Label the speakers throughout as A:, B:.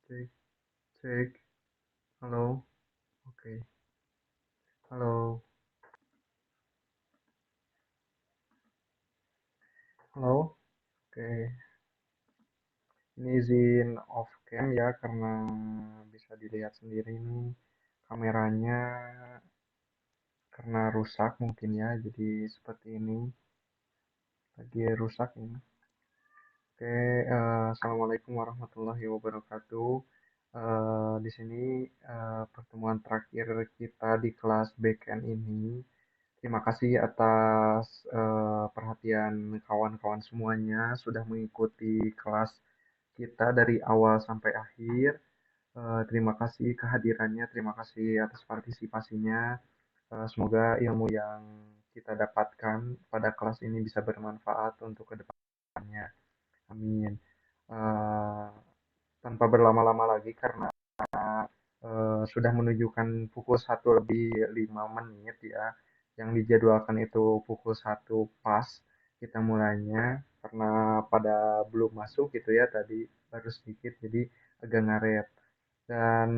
A: Cek, cek. Halo. Oke. Halo. Halo. Oke. Ini izin off cam ya karena bisa dilihat sendiri nih kameranya karena rusak mungkin ya. Jadi seperti ini. Lagi rusak ini. Oke, Assalamualaikum warahmatullahi wabarakatuh. Di sini pertemuan terakhir kita di kelas backend ini. Terima kasih atas perhatian kawan-kawan semuanya sudah mengikuti kelas kita dari awal sampai akhir. Terima kasih kehadirannya, terima kasih atas partisipasinya. Semoga ilmu yang kita dapatkan pada kelas ini bisa bermanfaat untuk kedepannya. Amin. Eh, Tanpa berlama-lama lagi karena sudah menunjukkan pukul 1 lebih 5 menit ya. Yang dijadwalkan itu pukul 1 pas kita mulainya karena pada belum masuk gitu ya tadi baru sedikit jadi agak ngaret. Dan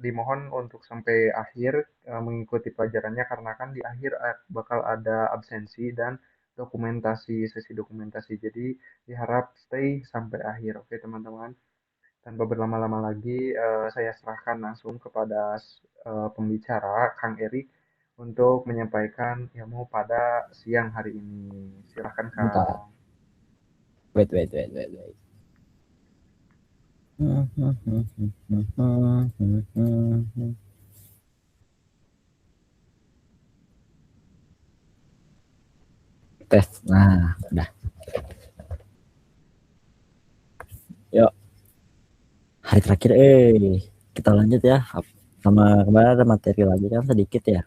A: dimohon untuk sampai akhir mengikuti pelajarannya karena kan di akhir bakal ada absensi dan dokumentasi, sesi dokumentasi. Jadi diharap stay sampai akhir. Oke, teman-teman. Tanpa berlama-lama lagi, saya serahkan langsung kepada pembicara, Kang Erik, untuk menyampaikan ilmu pada siang hari ini. Silahkan,
B: Bentar.
A: Kang.
B: Wait. Tes. Nah, udah. Yuk, hari terakhir kita lanjut ya. Sama kemarin ada materi lagi kan sedikit ya.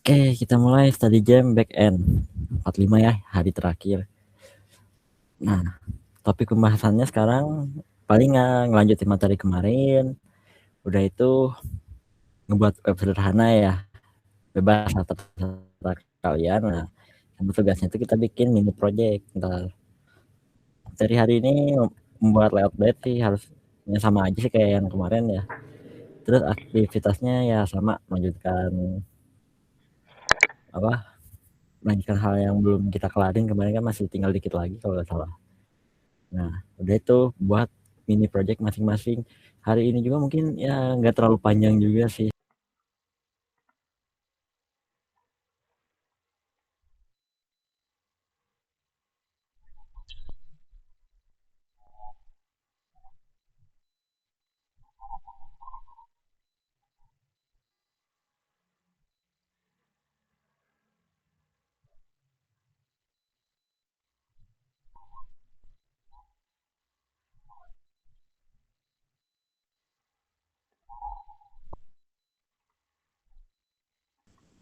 B: Oke, kita mulai study jam back end 45 ya, hari terakhir. Nah, topik pembahasannya sekarang paling ngelanjutin materi kemarin. Udah itu ngebuat web sederhana ya, bebas terserah kalian. Nah, yang tugasnya itu kita bikin mini project. Ntar dari hari ini membuat layout bed sih harusnya sama aja sih kayak yang kemarin ya. Terus aktivitasnya ya sama, apa melanjutkan hal yang belum kita kelarin kemarin kan masih tinggal dikit lagi kalau nggak salah. Nah udah itu buat mini project masing-masing. Hari ini juga mungkin ya nggak terlalu panjang juga sih.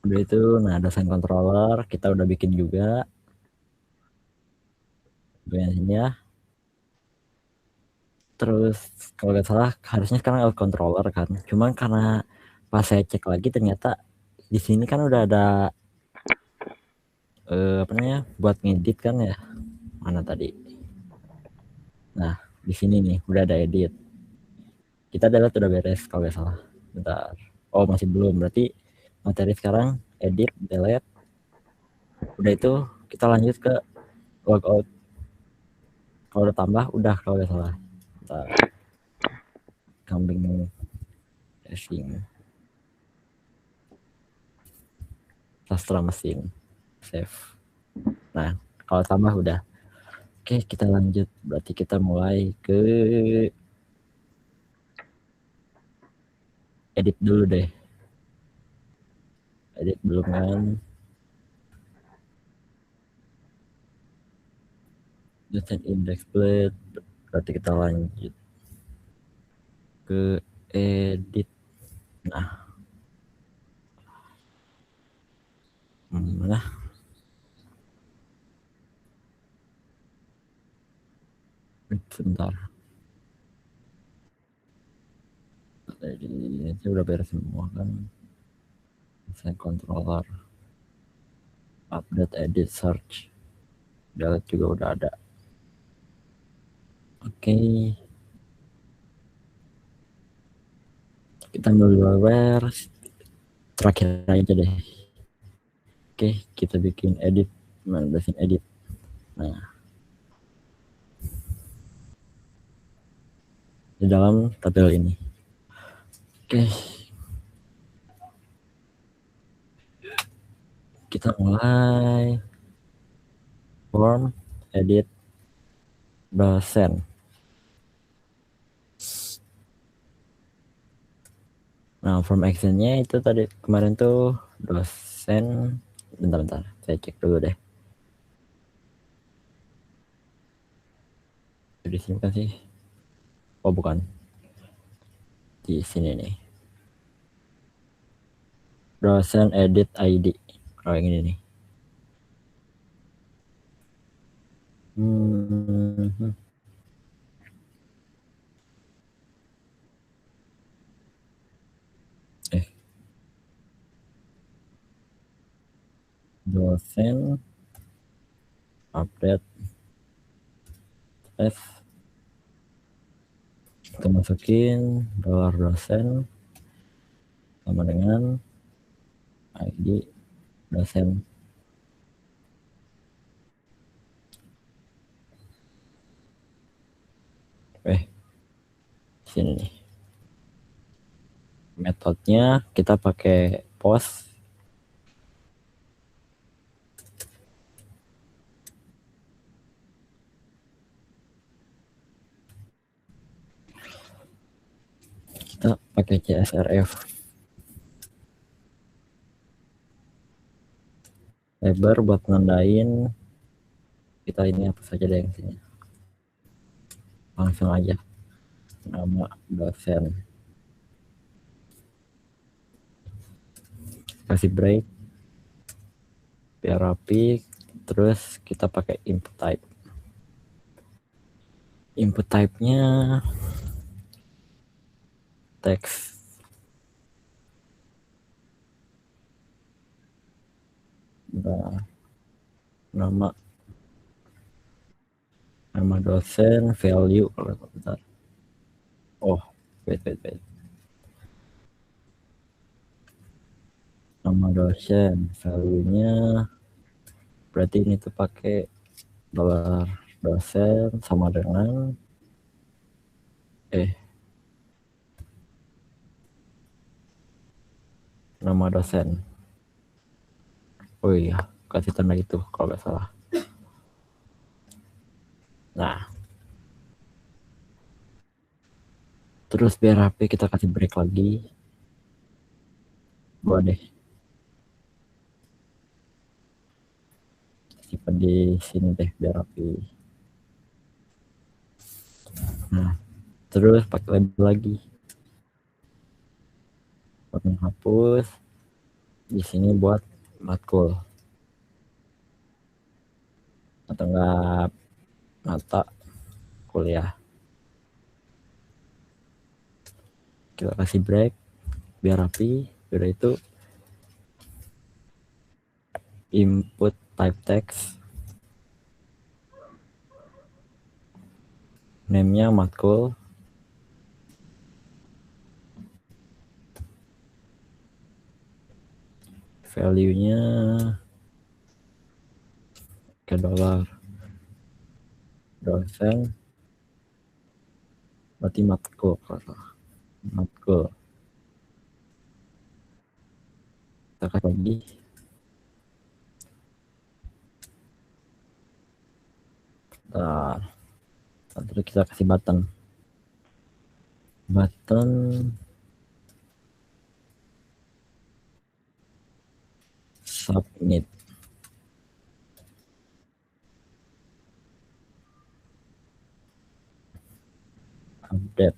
B: Udah itu nah desain controller kita udah bikin juga biasanya. Terus kalau nggak salah harusnya sekarang out controller kan. Cuman karena pas saya cek lagi ternyata di sini kan udah ada apa namanya buat ngedit kan ya. Mana tadi? Nah, di sini nih udah ada edit. Kita delete udah beres kalau nggak salah. Bentar. Oh, masih belum. Berarti materi sekarang edit, delete. Udah itu kita lanjut ke logout. Kalau udah tambah udah kalau nggak salah. Bentar. Kambing racing. Sastra mesin. Save. Nah, kalau tambah udah. Oke, kita lanjut. Berarti kita mulai ke edit dulu deh. Edit dulu kan. Desain index plate. Berarti kita lanjut ke edit. Nah, nah, sebentar. Jadi ini udah beres semua kan. Desain controller, update, edit, search, delete juga udah ada. Oke, Kita ambil hardware terakhir aja deh. Oke, kita bikin edit, bikin edit. Nah, di dalam tabel ini. Oke, kita mulai form edit dosen. Nah, form actionnya itu tadi kemarin tuh dosen. Bentar, saya cek dulu deh. Di sini kan sih? Oh bukan, di sini nih. Dosen edit ID. Oh yang ini nih. Hmm. Dosen update F, kita masukin dolar dosen sama dengan ID dosen. Sini nih. Metodenya kita pakai post. Kita pakai CSRF. Lebar buat nandain kita ini apa saja deh yang sini. Langsung aja nama dosen. Kasih break biar rapi. Terus kita pakai input type. Input type-nya teks. Nah, nama dosen, value kalau bentar. Oh, wait. Nama dosen, value-nya berarti ini tuh pakai dolar dosen sama dengan nama dosen. Oh iya, kasih tanda itu kalau nggak salah. Nah, terus biar rapi kita kasih break lagi. Buat deh. Simpan di sini deh biar rapi. Nah, terus pakai label lagi. Buat menghapus. Di sini buat matkul. Atau enggak mata kuliah. Kita kasih break biar rapi. Udah itu input type text, name-nya matkul, value-nya ke dolar dosen, berarti matkul. Kita kasih lagi. Nah, terus kita kasih button submit. Update.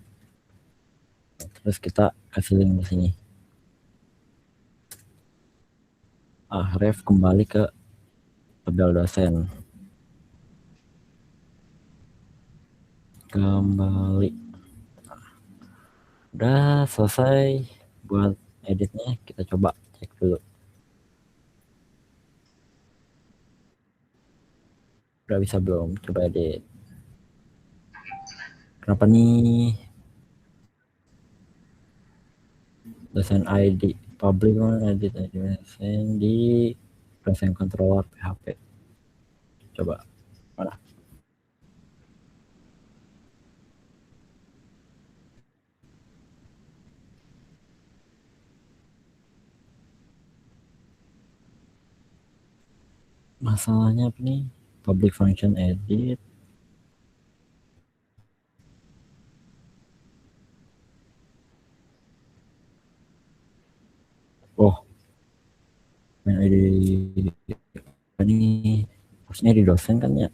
B: Terus kita kasih link di sini. Ref kembali ke tabel dosen. Kembali. Udah selesai buat editnya, kita coba cek dulu. Udah bisa belum? Coba edit. Kenapa nih? dosen ID public edit dosen di dosen controller PHP. Coba mana? Masalahnya apa nih? Public function edit. Oh, main ID ini harusnya di dosen kan ya?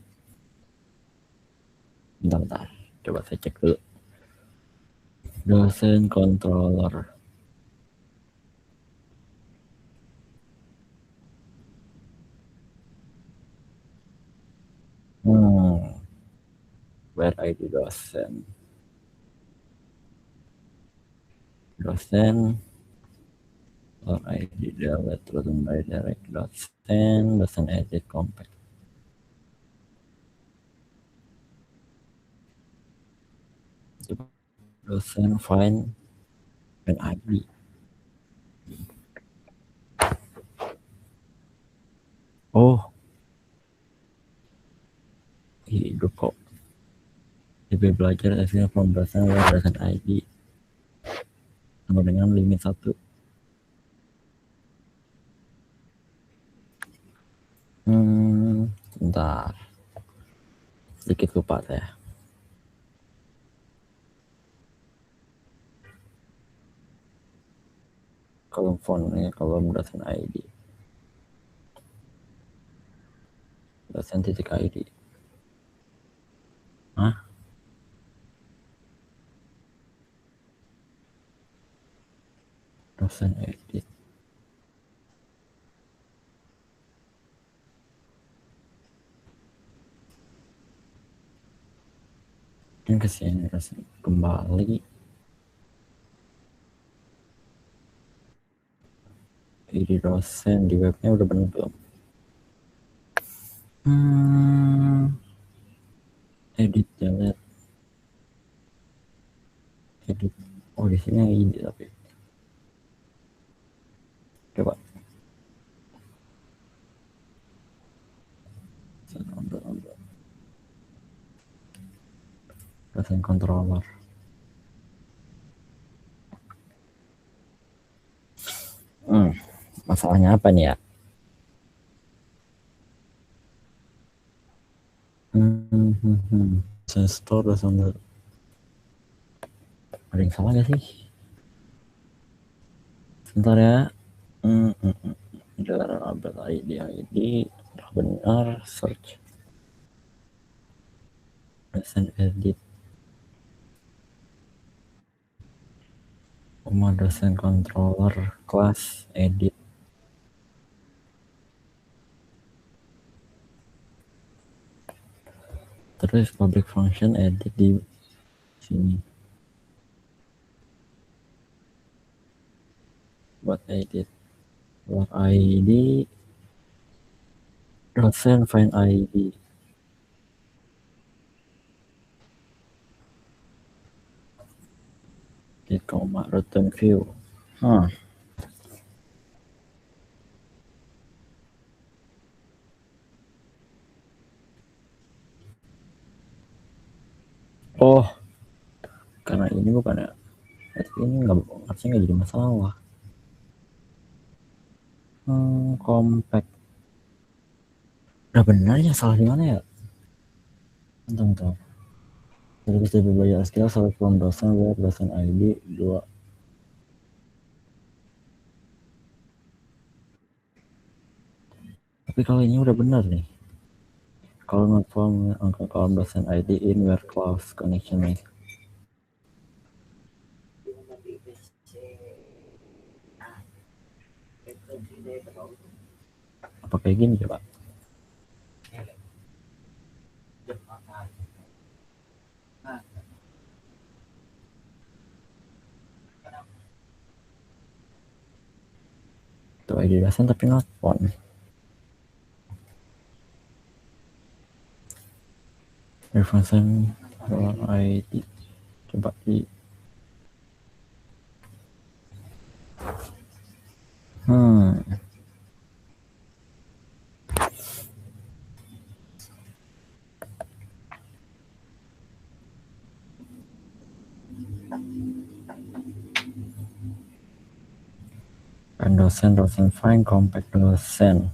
B: Bentar. Coba saya cek dulu. Dosen controller. Where ID dosen? Dosen or ID delete turun by direct dosen edit compact. Dosen find an ID. Oh, hidup kok. DB belajar hasilnya pembahasan lewat dosen ID sama dengan limit 1. Bentar. Sedikit lupa saya. Kolom fontnya, kolom dosen ID. Dosen titik ID. Hah? Dosen edit. Ini kesini dosen kembali. ID dosen di webnya udah bener belum? Edit delete. Edit. Oh, di sini yang ini tapi. Coba. Ambil. Dosen controller. Masalahnya apa nih ya? Dosen store, dosen ada yang salah gak sih? Sebentar ya. Update ID benar, search dosen edit dosen controller class edit. Terus public function edit di sini buat edit buat ID dosen find ID di koma return view. Oh, karena ini bukan ya, ini harusnya nggak jadi masalah. Compact udah benar ya, salah di mana ya? Bentar. Terus dari belajar SQL select from dosen where dosen ID 2. Tapi kalau ini udah benar nih. Kalau not from angka column dosen ID in where clause connection is. Apa kayak gini coba? Itu ID dosen tapi not font. Reference ID coba di hmm kan dosen fine compact dosen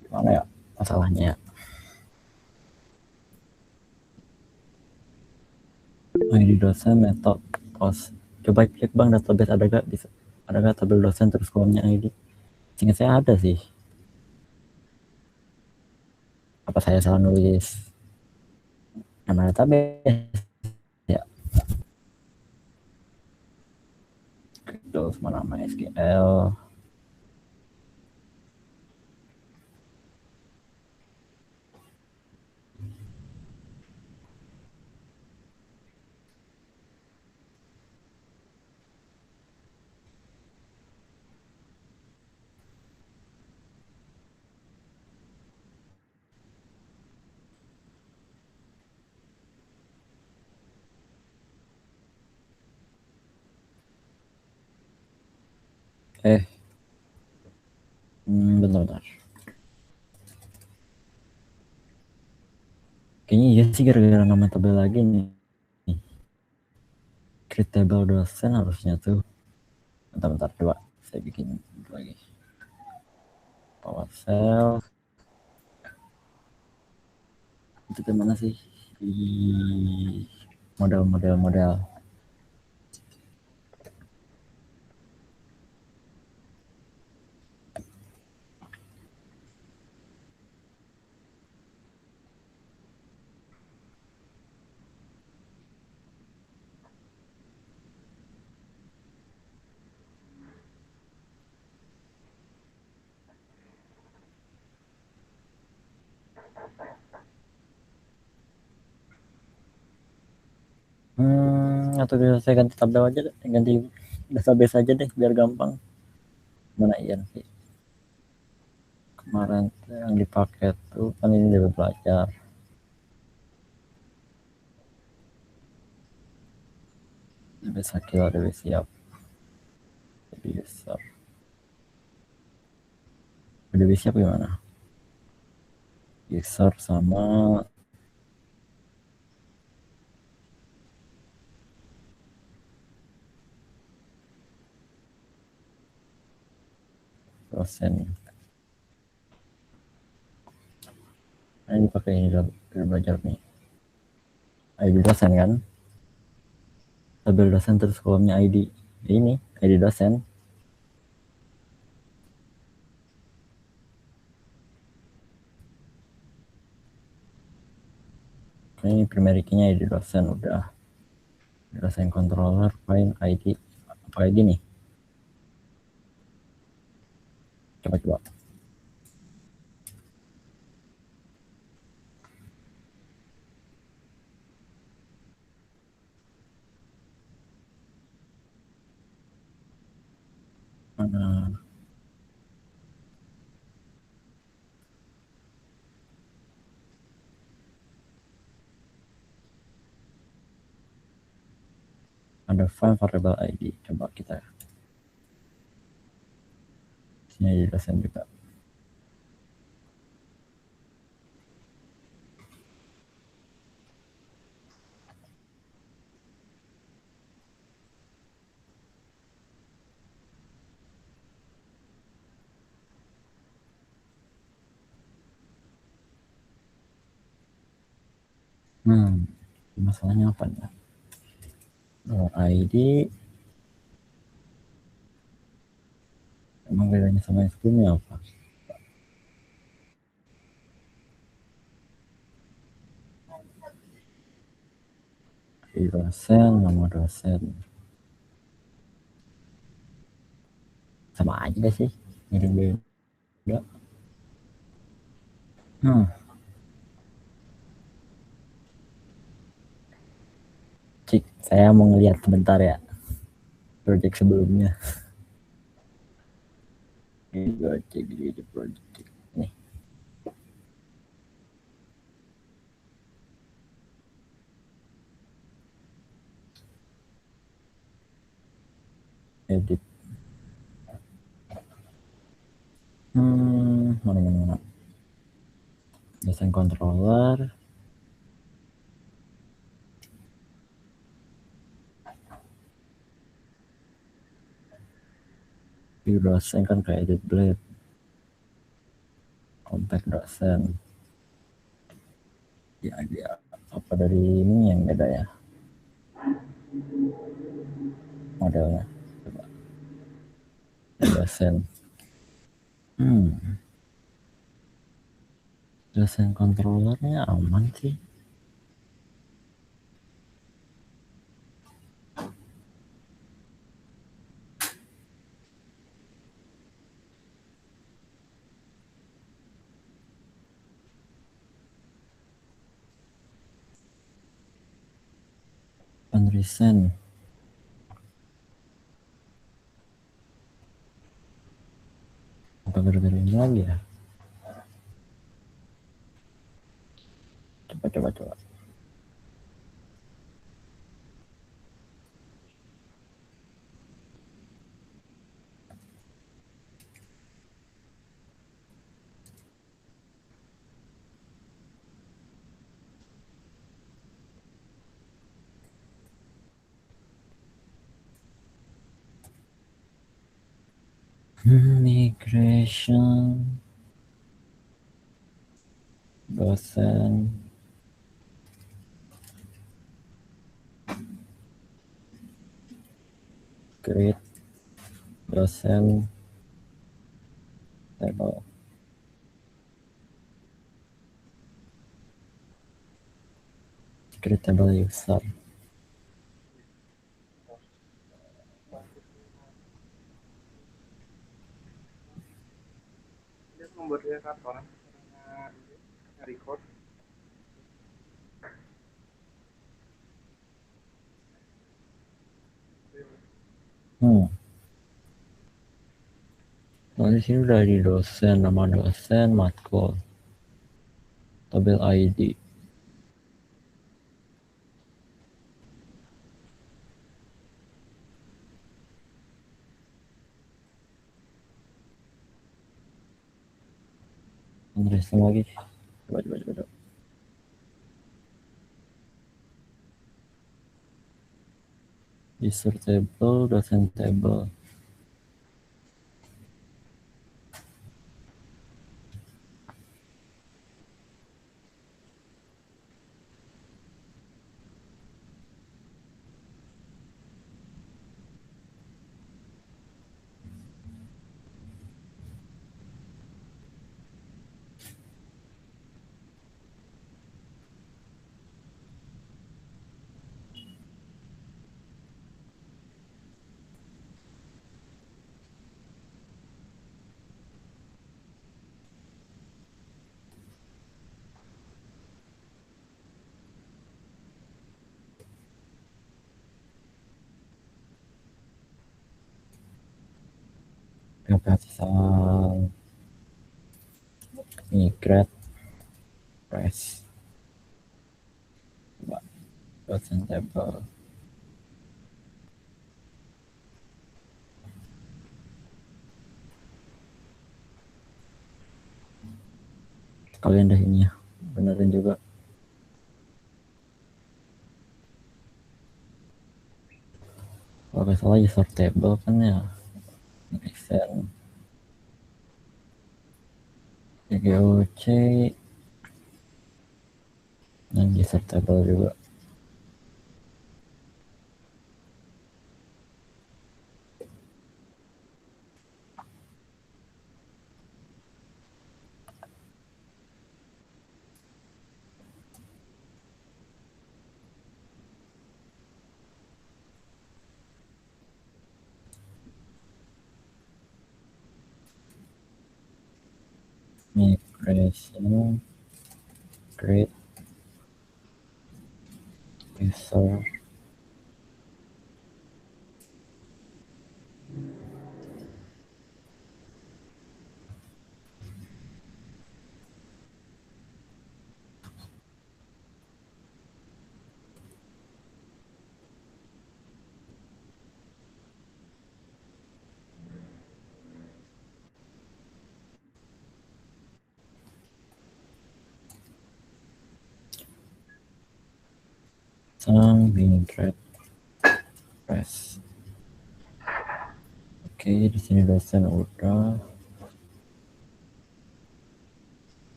B: gimana ya masalahnya ya. ID dosen metode pos coba cek bang database ada gak tabel dosen terus kolomnya ID sehingga saya ada sih apa saya salah nulis nama database ya terus mana nama SQL eh bentar kayaknya iya sih gara-gara nama tabel lagi nih create table dosen harusnya tuh bentar coba saya bikin lagi PowerShell itu di mana sih di model atau bisa saya ganti tabel aja deh ganti database aja deh biar gampang mana iya sih kemarin yang dipakai tuh kan ini dia belajar bisa kill lebih siap user lebih siap gimana user sama dosen nah, ini pakai ini belajar nih ID dosen kan tabel dosen terus kolomnya ID ini ID dosen ini primary key-nya ID dosen udah dosen controller find ID apa ID nih coba mana ada file variable ID coba kita sini ID dosen juga masalahnya apa nih ID emang bedanya sama yang sebelumnya apa ID dosen nama dosen sama aja sih mirip beda hmm. Cik saya mau ngeliat sebentar ya project sebelumnya cek di project nih edit controller, view dosen kan kayak edit blade, compact dosen. Ya dia apa dari ini yang beda ya modelnya, coba dosen. Dosen controllernya aman sih. Recent apa gara-gara ini lagi ya, coba. Migration dosen create dosen table, create table user.
A: Dia membuat karena record.
B: Nah, di sini udah di dosen, nama dosen, matkul, tabel ID. Interesting lagi. Coba. User table, dosen table. Gratisan migrate press, coba dosen table. Kalian dah ini ya, benerin juga. Kalau nggak salah user table kan ya, recent GOC dan user table juga. Migration create user pasang being thread press. Oke, di sini dosen udah.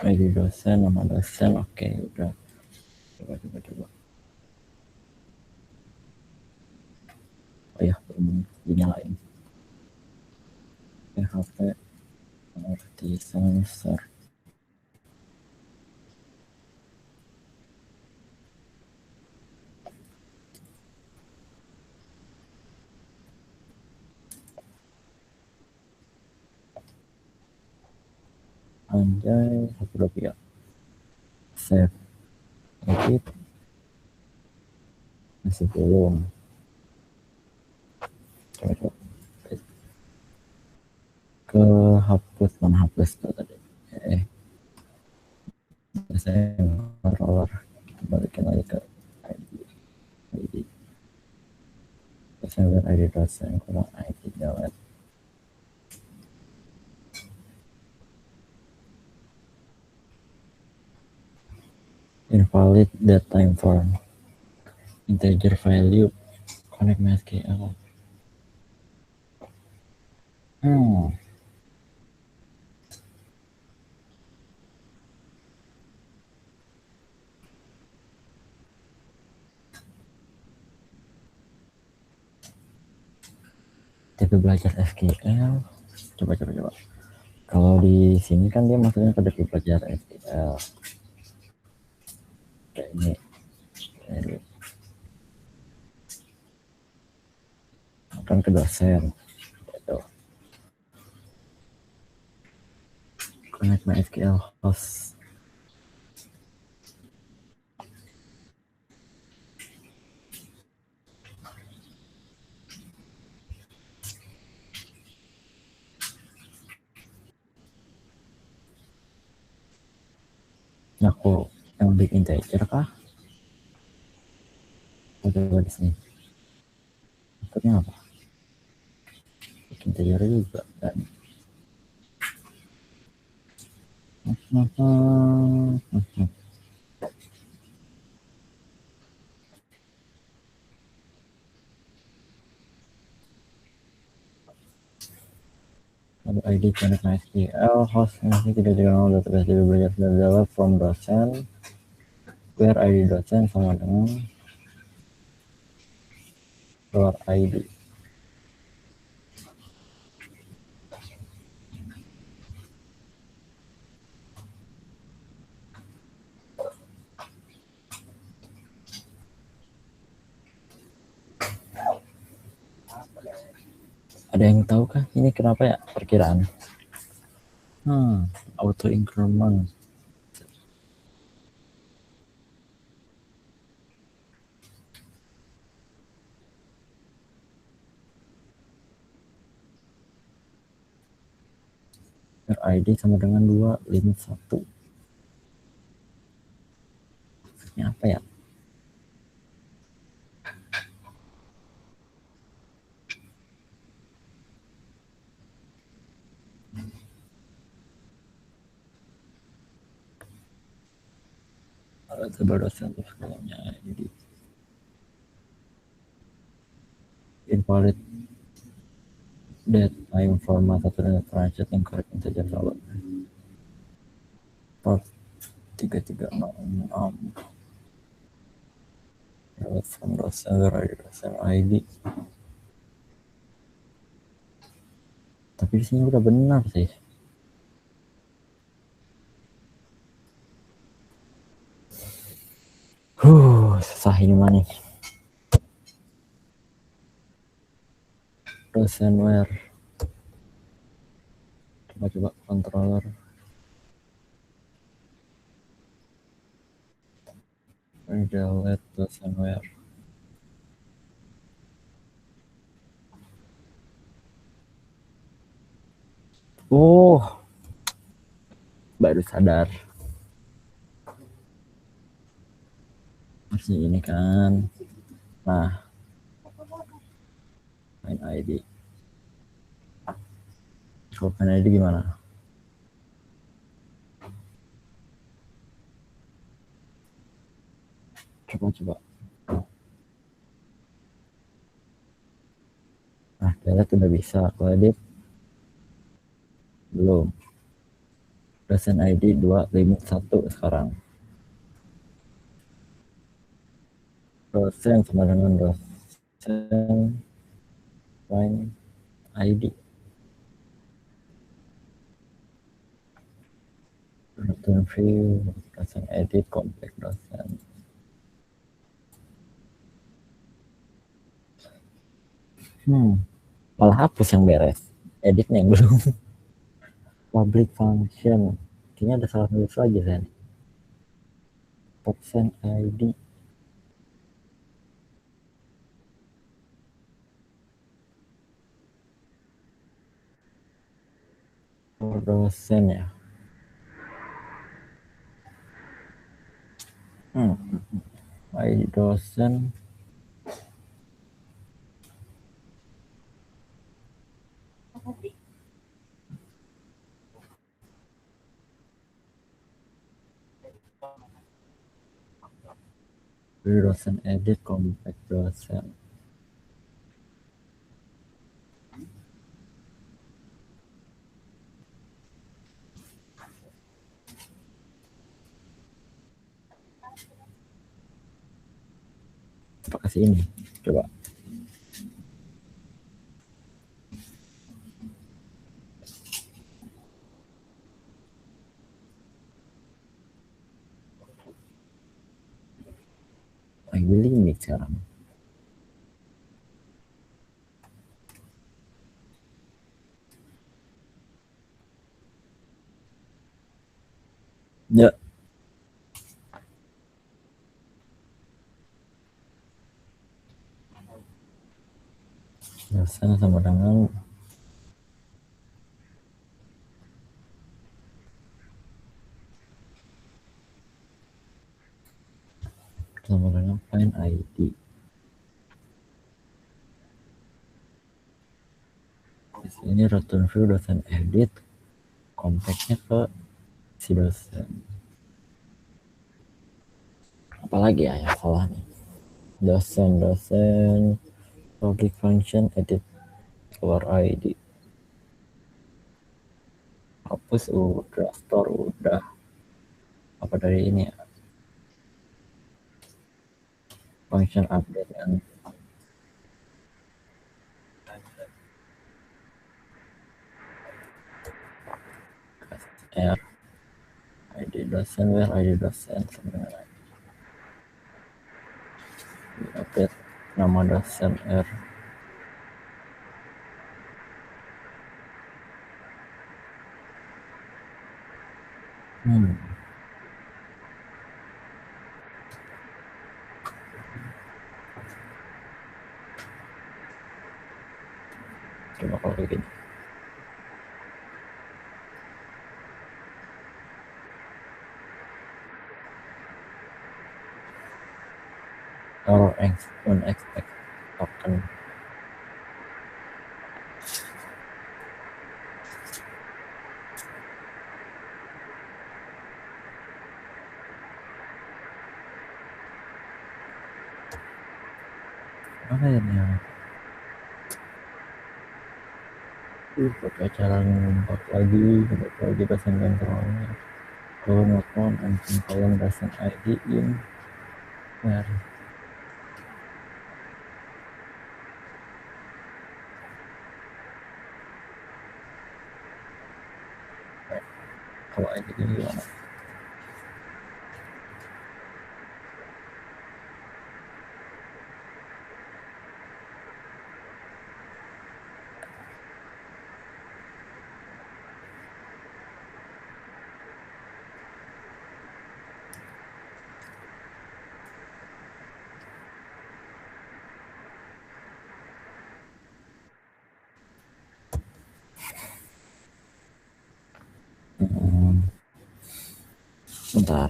B: ID dosen, nama dosen, oke udah. Coba. Oh ya, belum dinyalain. PHP arti sensor. Anjay, satu rupiah. Save. Edit. Masih belum. Coba. Ke hapus, mana hapus tuh tadi. Saya controller. Balikin lagi ke ID. Saya ID dosen, kurang ID jalan. Invalid data form. Integer value. Connect MySQL. Tapi belajar SQL. Coba. Kalau di sini kan dia maksudnya pada belajar SQL. Kayak ini. Kan ke dosen. Gitu. Connect MySQL host. Nah, aku yang bikin integer kah? Coba di sini. Maksudnya apa? Bikin integer juga dan ID connect MySQL host ini tidak dikenal database belajar develop from dosen where ID dosen sama dengan keluar ID. Ada yang tahu kah ini kenapa ya perkiraan? Auto increment. ID sama dengan 251. Maksudnya apa ya? Coba dosen terus kolomnya jadi invalid data format atau dengan transit incorrect integer value. Part 3366 from dosen ID. Tapi di sini udah benar sih. Susah ini mah nih. Dosenware. Coba controller. Delete dosenware. Baru sadar. Masih ini kan. Nah, main ID. Kalau main ID gimana? Coba. Nah, delete udah bisa. Kalau edit belum. Dosen ID 2 limit 1 sekarang. Dosen sama dengan dosen find ID. Dosen view, dosen edit, compact dosen. Malah hapus yang beres. Editnya yang belum. Public function. Kayaknya ada salah nulis lagi, Sen. Dosen ID. Dosen ya. ID dosen. Dosen edit, compact dosen. Apa kasih ini? Coba. ID limit sekarang. Ya. Dosen sama dengan find ID. Di sini return view dosen edit, compactnya ke si dosen. Apalagi ya yang salah nih? Dosen public function edit keluar ID. Hapus udah, store udah. Apa dari ini ya? Function update kan. R ID dosen, where ID dosen sebenarnya. Update nama dosen R. Coba kalau kayak gini. Error unexpected token. Mana ya? Pakai cara ngumpat lagi dosen kontrolnya. Kalau nonton anjing kolom dosen ID in where. Kalau ID ini gimana? Bentar.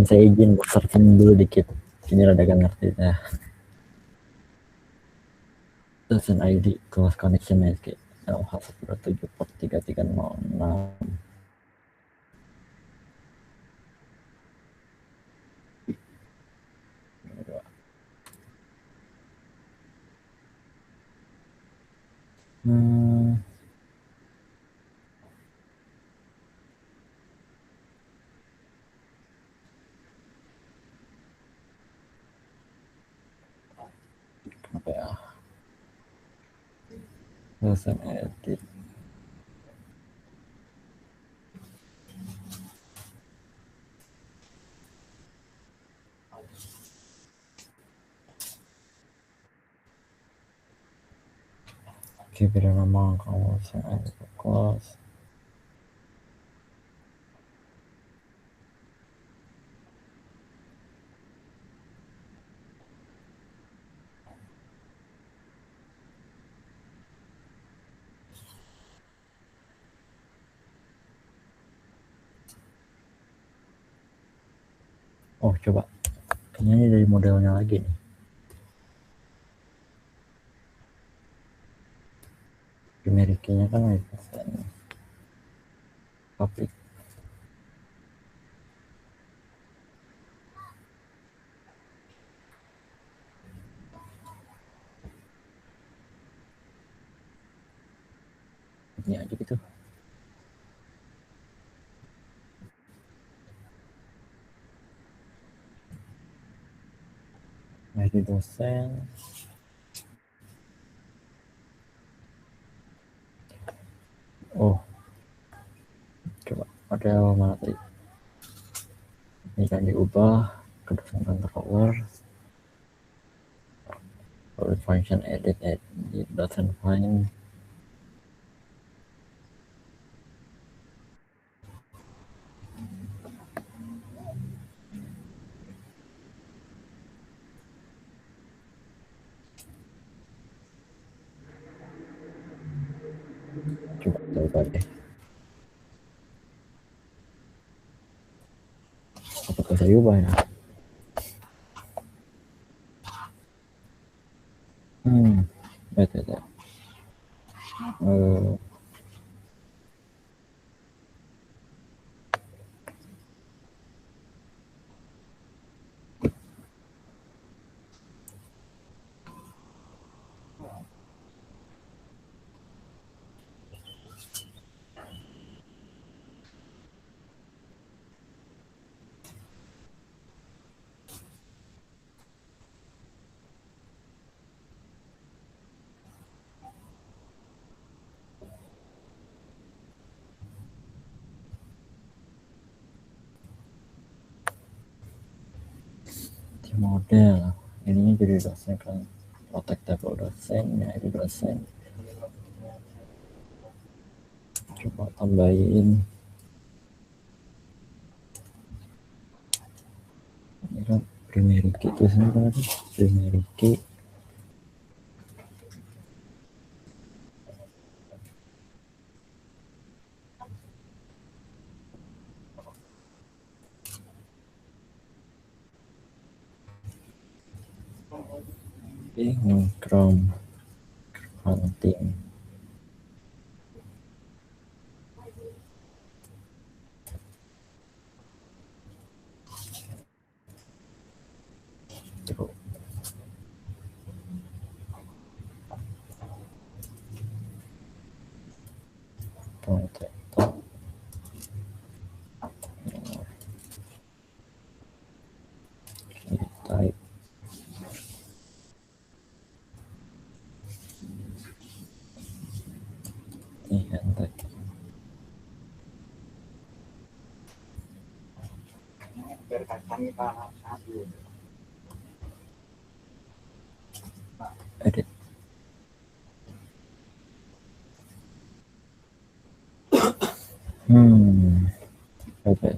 B: Saya izin searching dulu dikit. Ini rada gak ngerti ya. Dosen ID kelas connection ya kayak LH127 port 3306. Hmm, apa ya? Dosen edit. Oke, beri nama kamu dosen edit kelas. Oh, coba. Kayaknya ini dari modelnya lagi nih. Primary key-nya kan dosen public. Ini aja gitu. ID dosen. Oh, coba model mana tadi? Ini kan diubah ke dosen controller. Function edit doesn't find. Coba deh. Apakah saya ubah ya? Betul. Di model ininya jadi dosen kan, protectable dosen ya, ini dosen. Coba tambahin ini kan primary key itu sebenarnya primary key. Bingung Chrome hunting. Coba protector type ini hentai edit. Wait.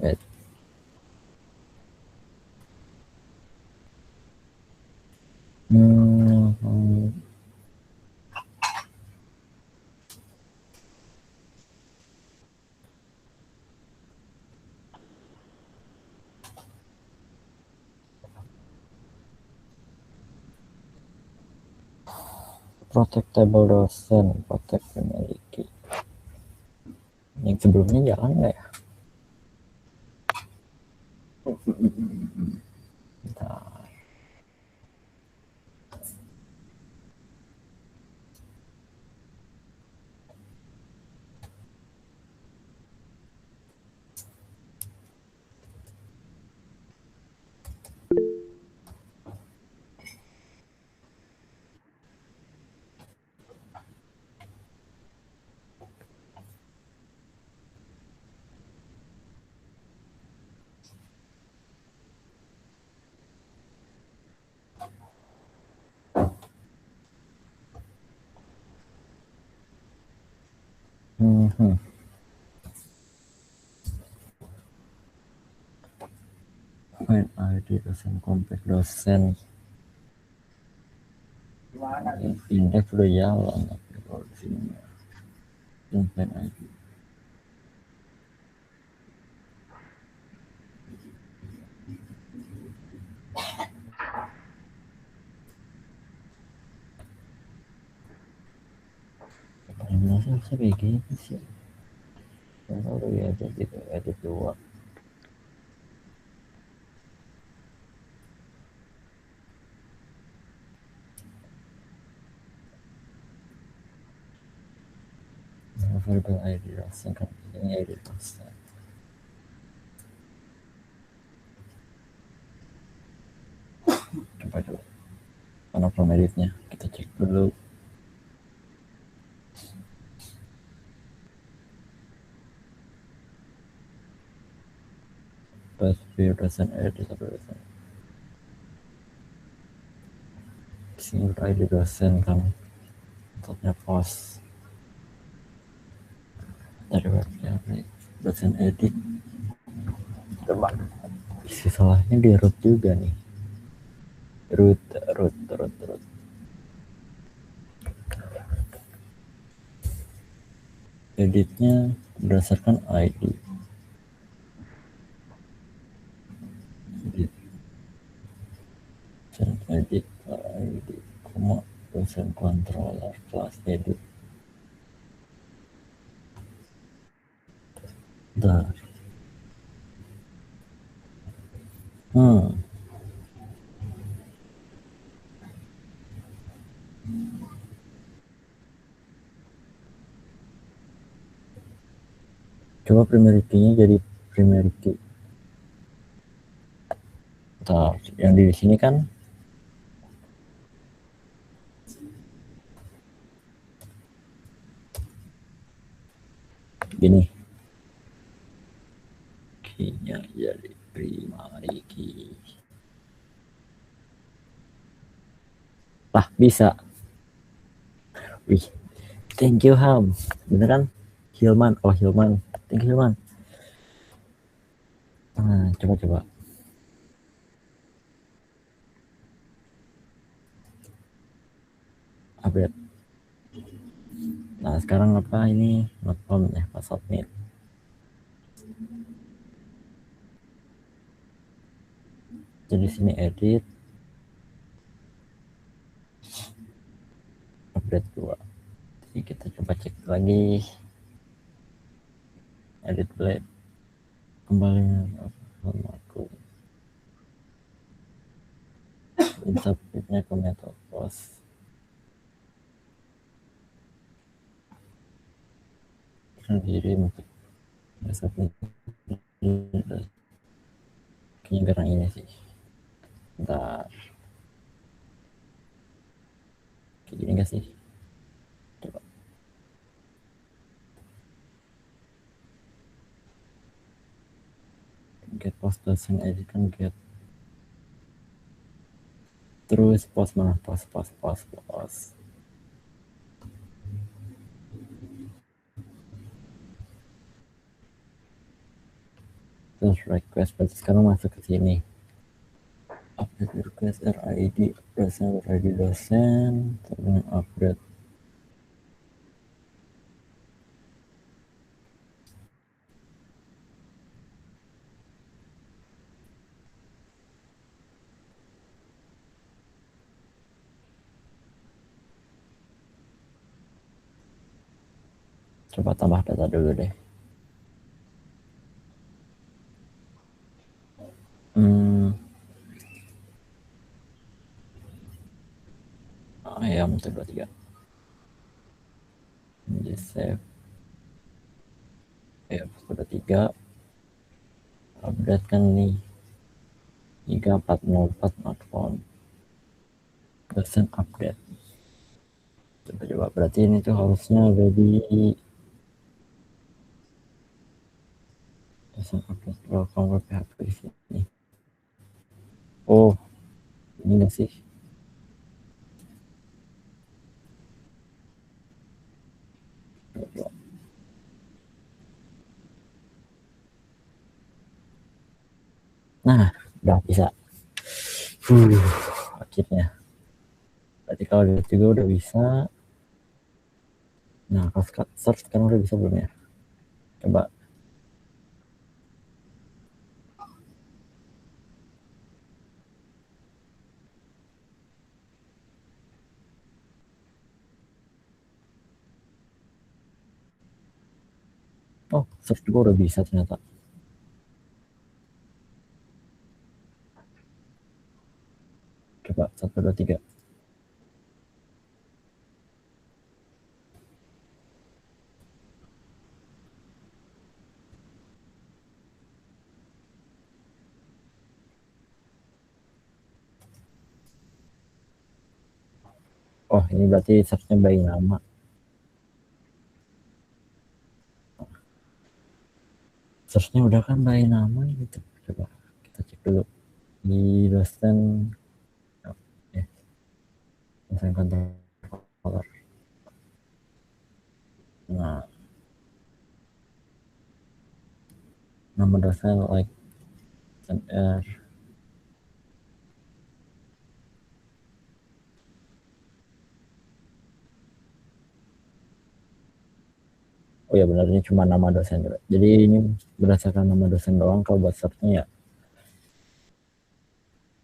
B: Protectable dosen, protect primary key. Yang sebelumnya jalan nggak ya? Bentar. Main ID dosen komplek dosen indeks udah jalan tapi kalau di sini main ID masa bisa kayak gini sih kalau ya jadi edit dua variable ID dosen kan ini ID dosen coba dulu mana form editnya kita cek dulu pas view dosen edit satu dosen single ID dosen kan topnya post dari webnya dosen edit coba isi salahnya di root juga nih root editnya berdasarkan ID edit ID koma dosen controller class edit dah coba primary key-nya jadi primary key nah, yang di sini kan gini key-nya jadi primary key lah bisa wih thank you Ham beneran Hilman thank you Hilman nah coba update nah sekarang apa ini not found ya pas submit jadi sini edit update 2 jadi kita coba cek lagi edit blade kembali aku submitnya ke method post sendiri untuk submit kayaknya karena ini sih bentar kayak gini gak sih coba get post dosen edit kan get terus post mana post terus request berarti sekarang masuk ke sini update request RID dosen dengan update coba tambah data dulu deh ayam 23 di save ya sudah 3 update kan nih 3404 smartphone dosen update coba berarti ini tuh harusnya ada di dosen update welcome ke PHP di sini oh ini enggak sih Nah, udah bisa. Akhirnya. Berarti kalau lihat juga udah bisa. Nah, kalau search sekarang udah bisa belum ya? Coba. Oh, search juga udah bisa ternyata. Coba 1, 2, 3. Oh, ini berarti searchnya by nama. Searchnya udah kan by nama gitu. Coba kita cek dulu di dosen. Eh, dosen controller. Nah, nama dosen like R. Oh ya benar, ini cuma nama dosen juga. Jadi ini berdasarkan nama dosen doang kalau buat searchnya ya.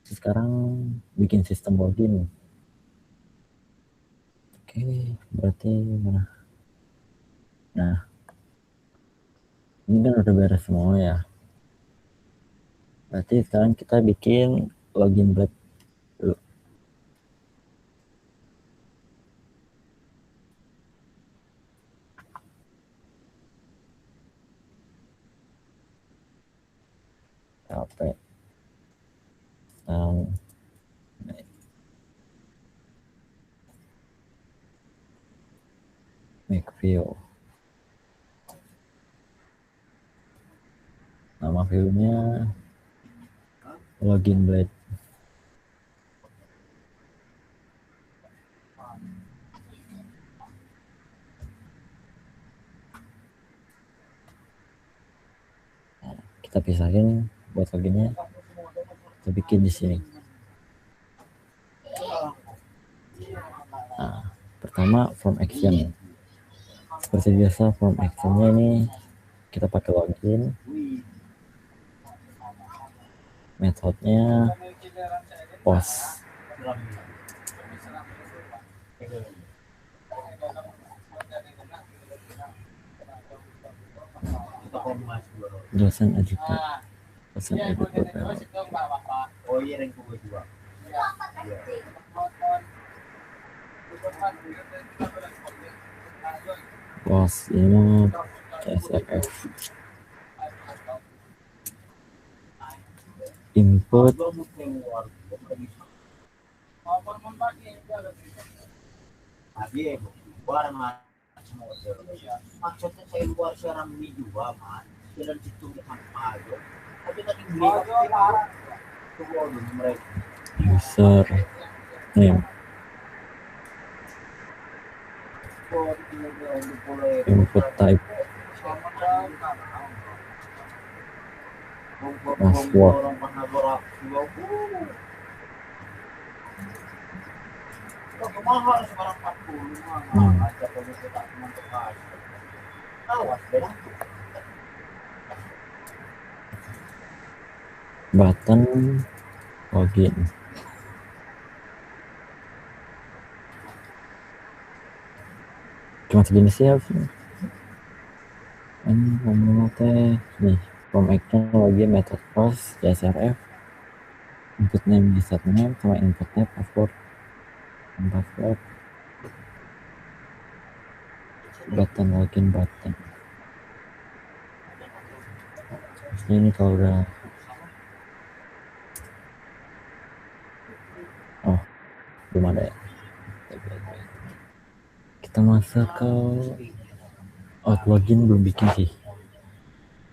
B: Sekarang bikin sistem login. Oke, berarti mana? Nah, ini kan udah beres semua ya. Berarti sekarang kita bikin login blade dulu. Capek. Make view. Nama viewnya login blade. Kita pisahin buat loginnya. Kita bikin di sini. Nah, pertama form action. Seperti biasa form actionnya ini kita pakai login. Metodenya post. Dosen editor. Dosen editor. Post ini CSRF. Input maksudnya saya luar sekarang ini juga man jalan situ depan ayo tapi tadi user name input type password button login. Cuma segini sih harusnya. Ini ngomong teh nih form action login method post CSRF input name di name sama inputnya password button login button. Ini kalau udah belum ada ya. Kita masuk ke login belum bikin sih.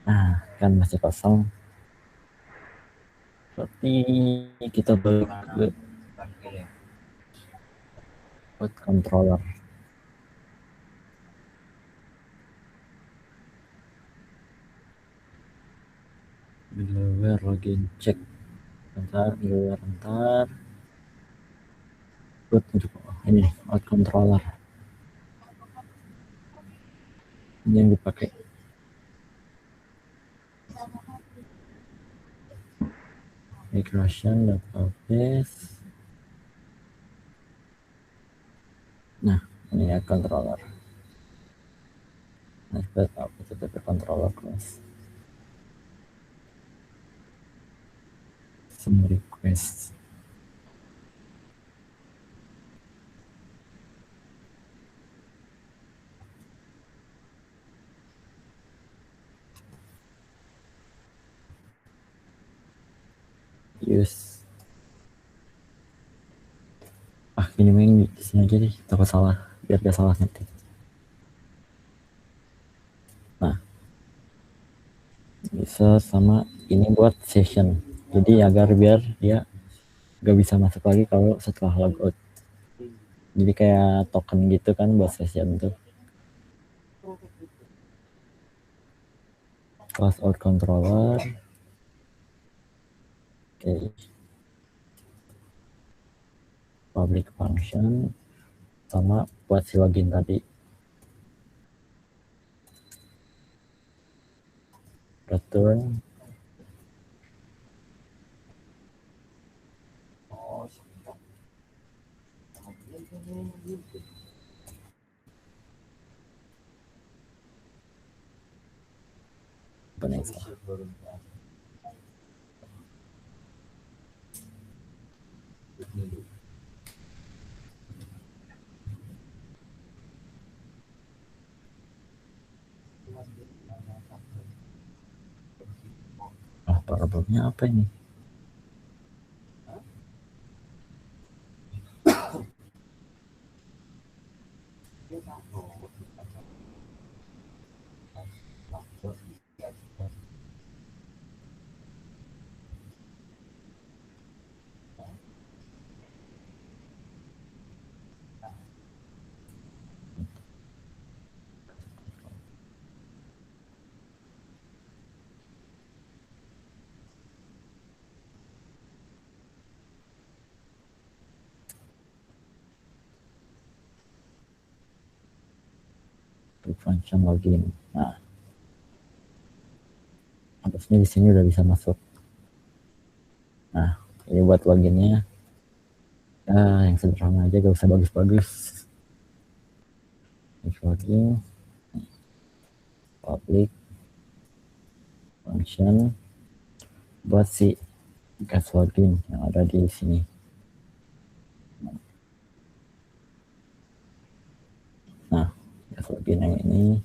B: Nah kan masih kosong. Berarti kita balik ke controller. middleware login cek bentar, middleware bentar. Root ini out controller ini yang dipakai. Migration database. Nah, ini ya controller. Nah, TTP controller class. Some request. Use. Ini main di sini aja deh, takut salah, biar gak salah nanti. Nah, bisa sama ini buat session. Jadi agar biar dia gak bisa masuk lagi kalau setelah logout. Jadi kayak token gitu kan buat session tuh. Class out controller. Oke. Public function sama buat si login tadi. Return Vanessa. Problemnya apa ini? Function login. Nah, harusnya di sini udah bisa masuk. Nah, ini buat loginnya. Yang sederhana aja, gak usah bagus-bagus. Login, public function buat si gas login yang ada di sini. Nah, gas login yang ini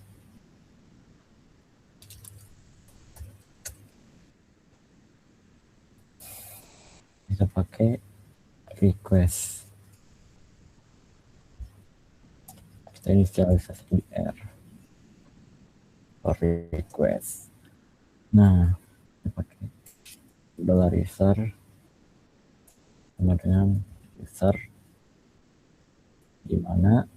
B: bisa pakai request. Kita inisialisasi di R for request. Nah, kita pakai $user sama dengan user di mana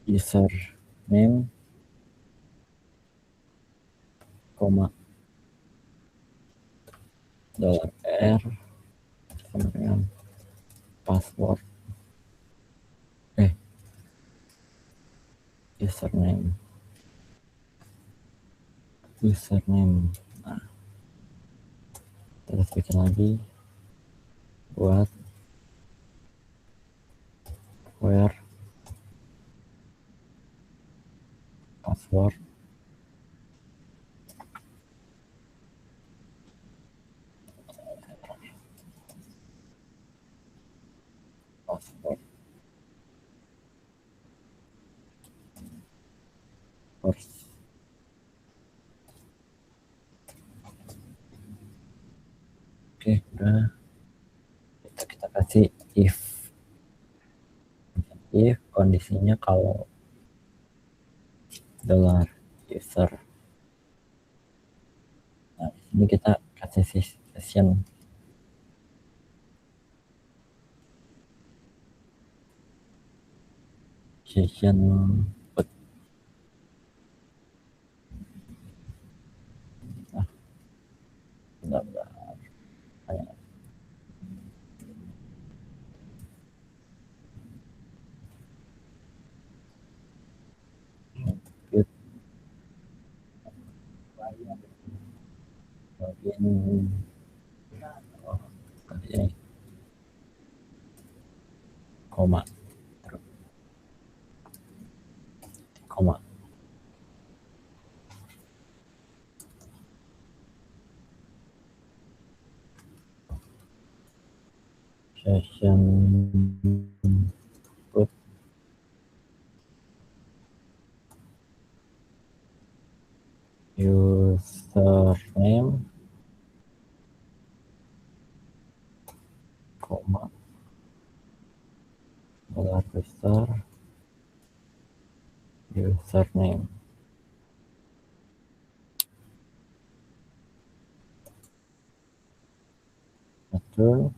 B: user name koma $R sama dengan password username. Nah, terus bikin lagi buat where password first. Oke, udah. Kita kasih if kondisinya kalau $user. Nah, ini kita kasih session put login ini koma koma session put username koma gelar besar username return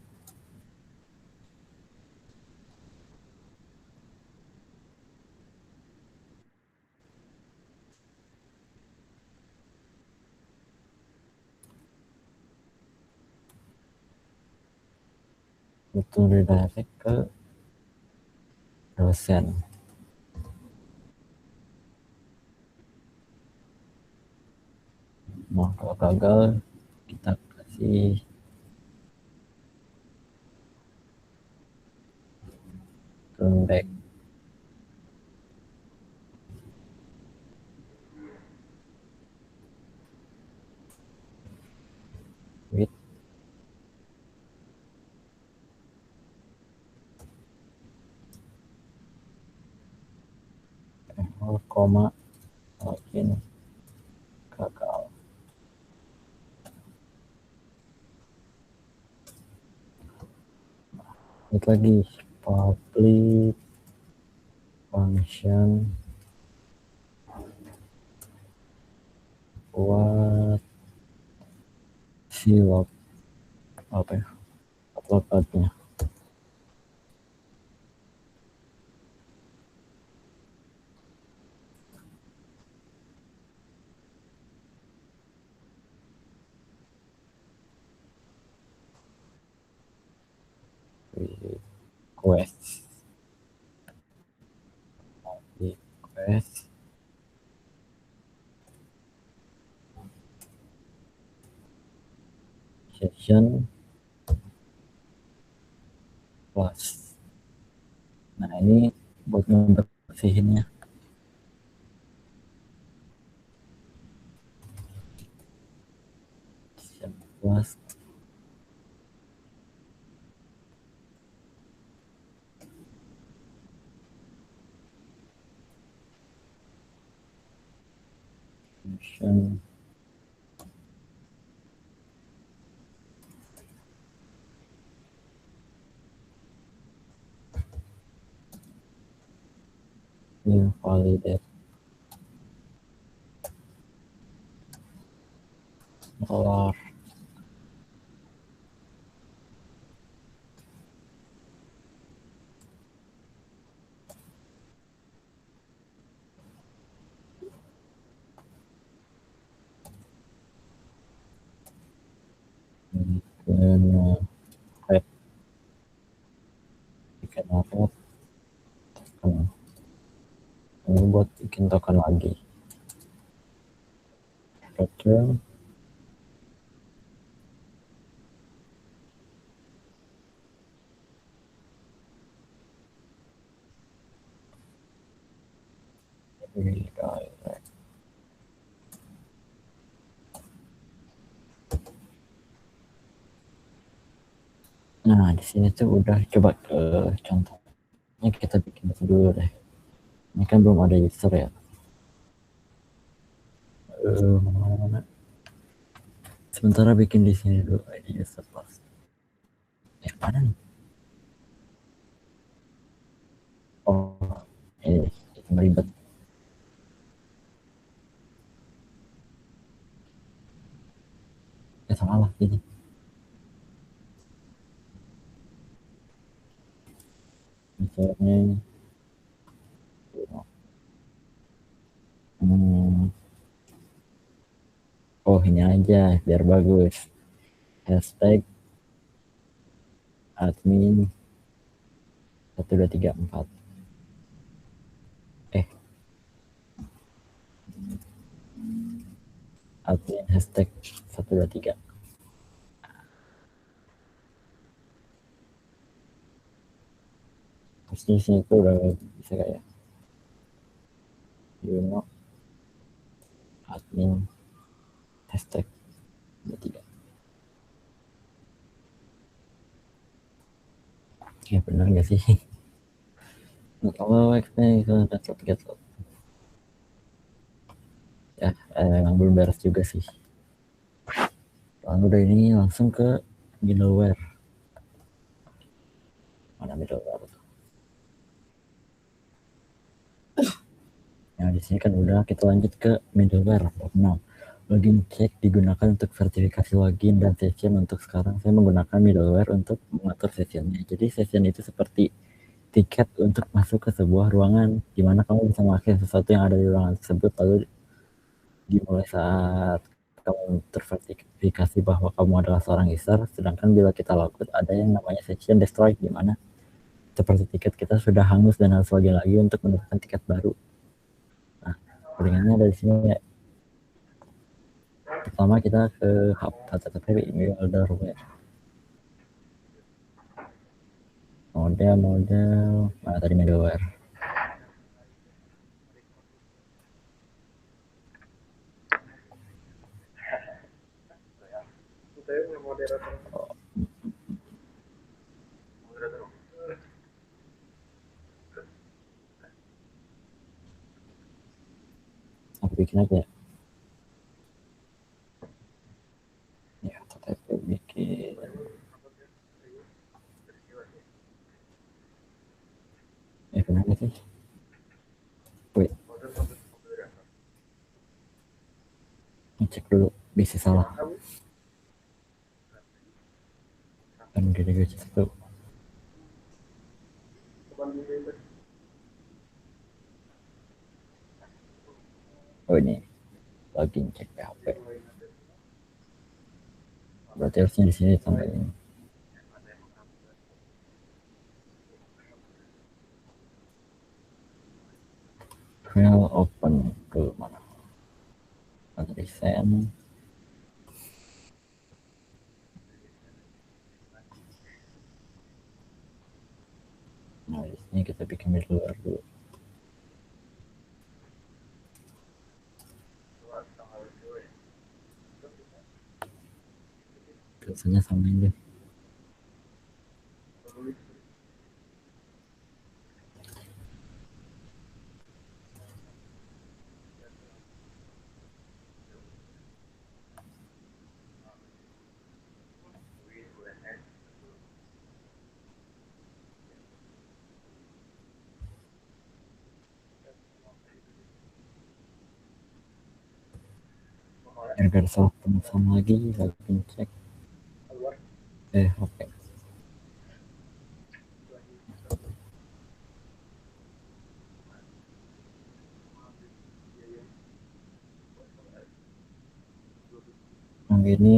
B: itu redirect ke dosen. Nah, kalau gagal kita kasih turn back with koma login gagal. Itu lagi public function buat si log apa ya upload pathnya request request session plus. Nah ini buat ngebersihinnya session plus function invalidate dolar bikin red bikin red token. Ini buat bikin token lagi return redirect. Nah di sini tuh udah coba contohnya kita bikin dulu deh. Ini kan belum ada user ya. Mana-mana. Sementara bikin di sini dulu ID user plus. Mana nih? Oh, ini ribet. Salah ini. Misalnya oh ini aja biar bagus. Hashtag admin 1234 admin hashtag 123 Pasti di sini tuh udah bisa kayak admin hashtag 23. Ya benar nggak sih? Kalau XP itu get ya emang belum beres juga sih. Lalu udah ini langsung ke middleware. Mana middleware? Nah, di sini kan udah, kita lanjut ke middleware. Nah, login check digunakan untuk verifikasi login dan session. Untuk sekarang saya menggunakan middleware untuk mengatur sessionnya. Jadi session itu seperti tiket untuk masuk ke sebuah ruangan, di mana kamu bisa mengakses sesuatu yang ada di ruangan tersebut, lalu dimulai saat kamu terverifikasi bahwa kamu adalah seorang user. Sedangkan bila kita logout, ada yang namanya session destroy, di mana seperti tiket kita sudah hangus dan harus login lagi untuk mendapatkan tiket baru. Nah, ringannya dari sini ya. Pertama kita ke hub http middleware. Model mana tadi middleware. Oh, aku bikin aja ya http bikin kenapa sih, wait, ngecek dulu bisa salah kan gede gue satu. Oh ini login cek PHP, berarti harusnya di sini tambahin file open ke mana, ada desain. Nah di sini kita bikin middleware dulu, biasanya samain deh. Agar salah pemesan lagi login cek oke. Yang ini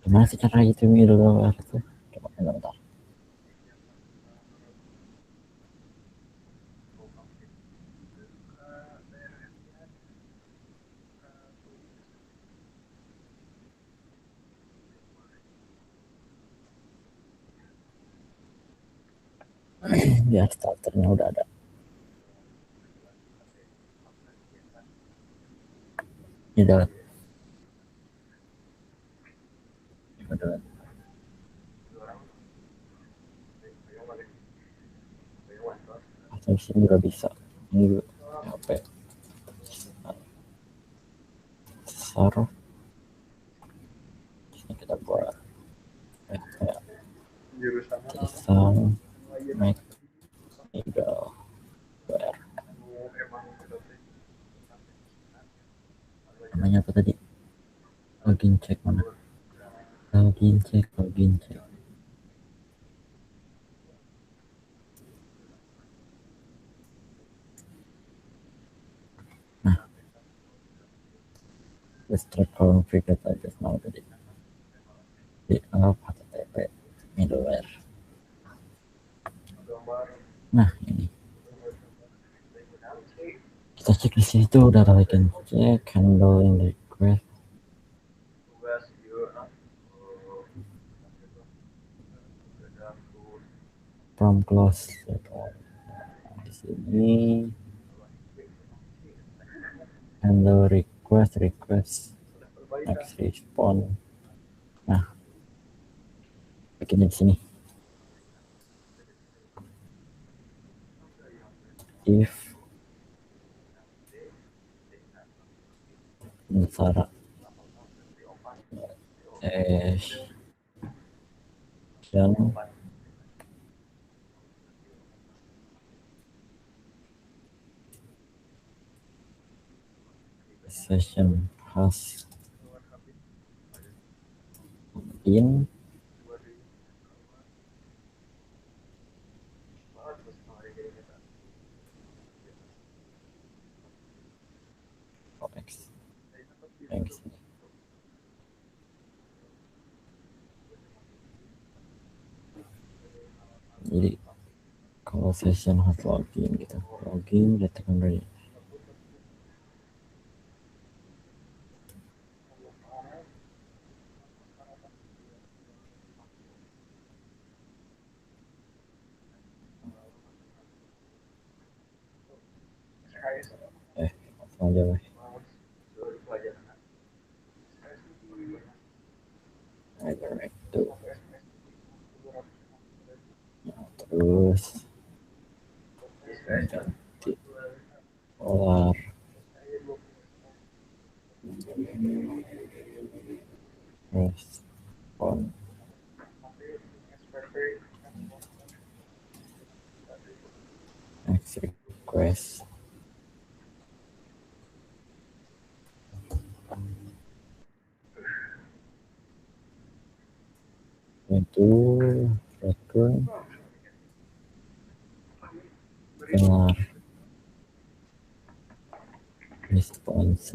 B: gimana sih cara itu middleware tuh, coba bentar. Ya starternya udah ada. Ini udah atau sini juga bisa. Ini juga HP besar. Sini kita buat kayak tulisan make middleware. Namanya apa tadi? Login check mana? Login check. Nah, let's try config that I just now tadi. Di http middleware. Nah, ini. Kita cek di sini tuh udah ada login check, handling request. from close. Di sini handle request next respond. Nah, bikinnya di sini. If Sarah dan session has in X yang sini. Jadi kalau session has login gitu, login letakkan dari langsung aja lah. Direct to. Nah, terus ganti polar respond next request itu return polar response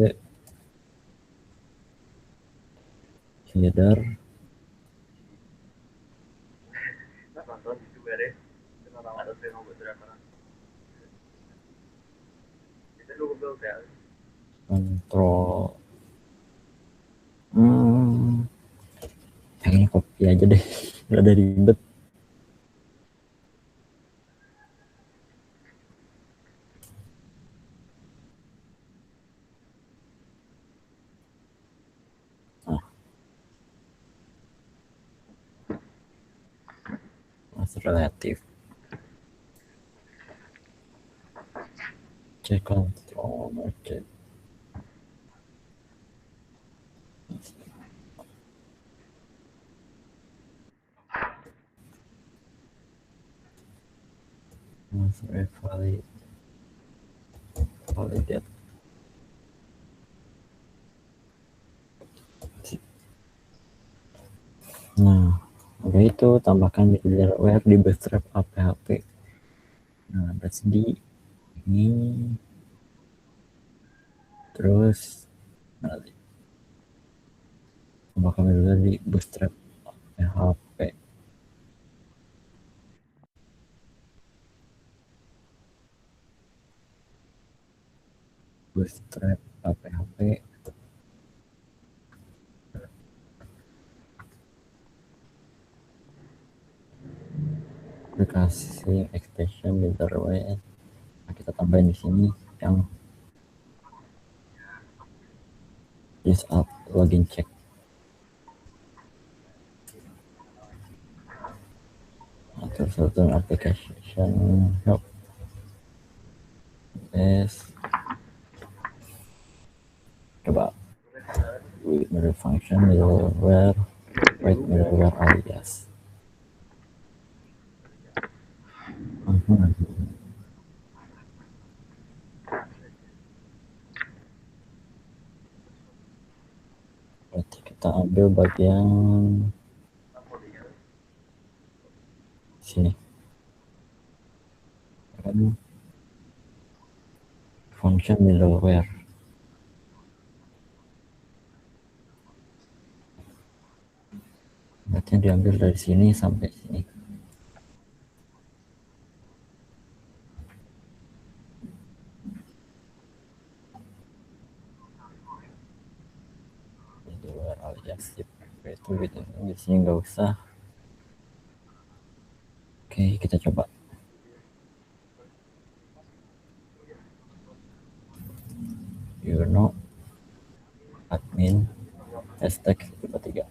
B: header control yang ini copy aja deh udah dari ribet. Masih relatif check control market masuk validate. Nah, udah itu tambahkan middleware di Bootstrap APHP. Nah, berarti di ini terus tambahkan middleware di Bootstrap APHP. Bootstrap APHP aplikasi extension middleware. Nah, kita tambahin di sini yang use up login check. Nah, terus return application help yes coba with middle function middleware write middleware alias. Berarti kita ambil bagian sini kan function middleware. Berarti diambil dari sini sampai sini. Middleware alias itu gitu. Di sini nggak usah. Oke, Oke, kita coba. You know, admin, hashtag 3.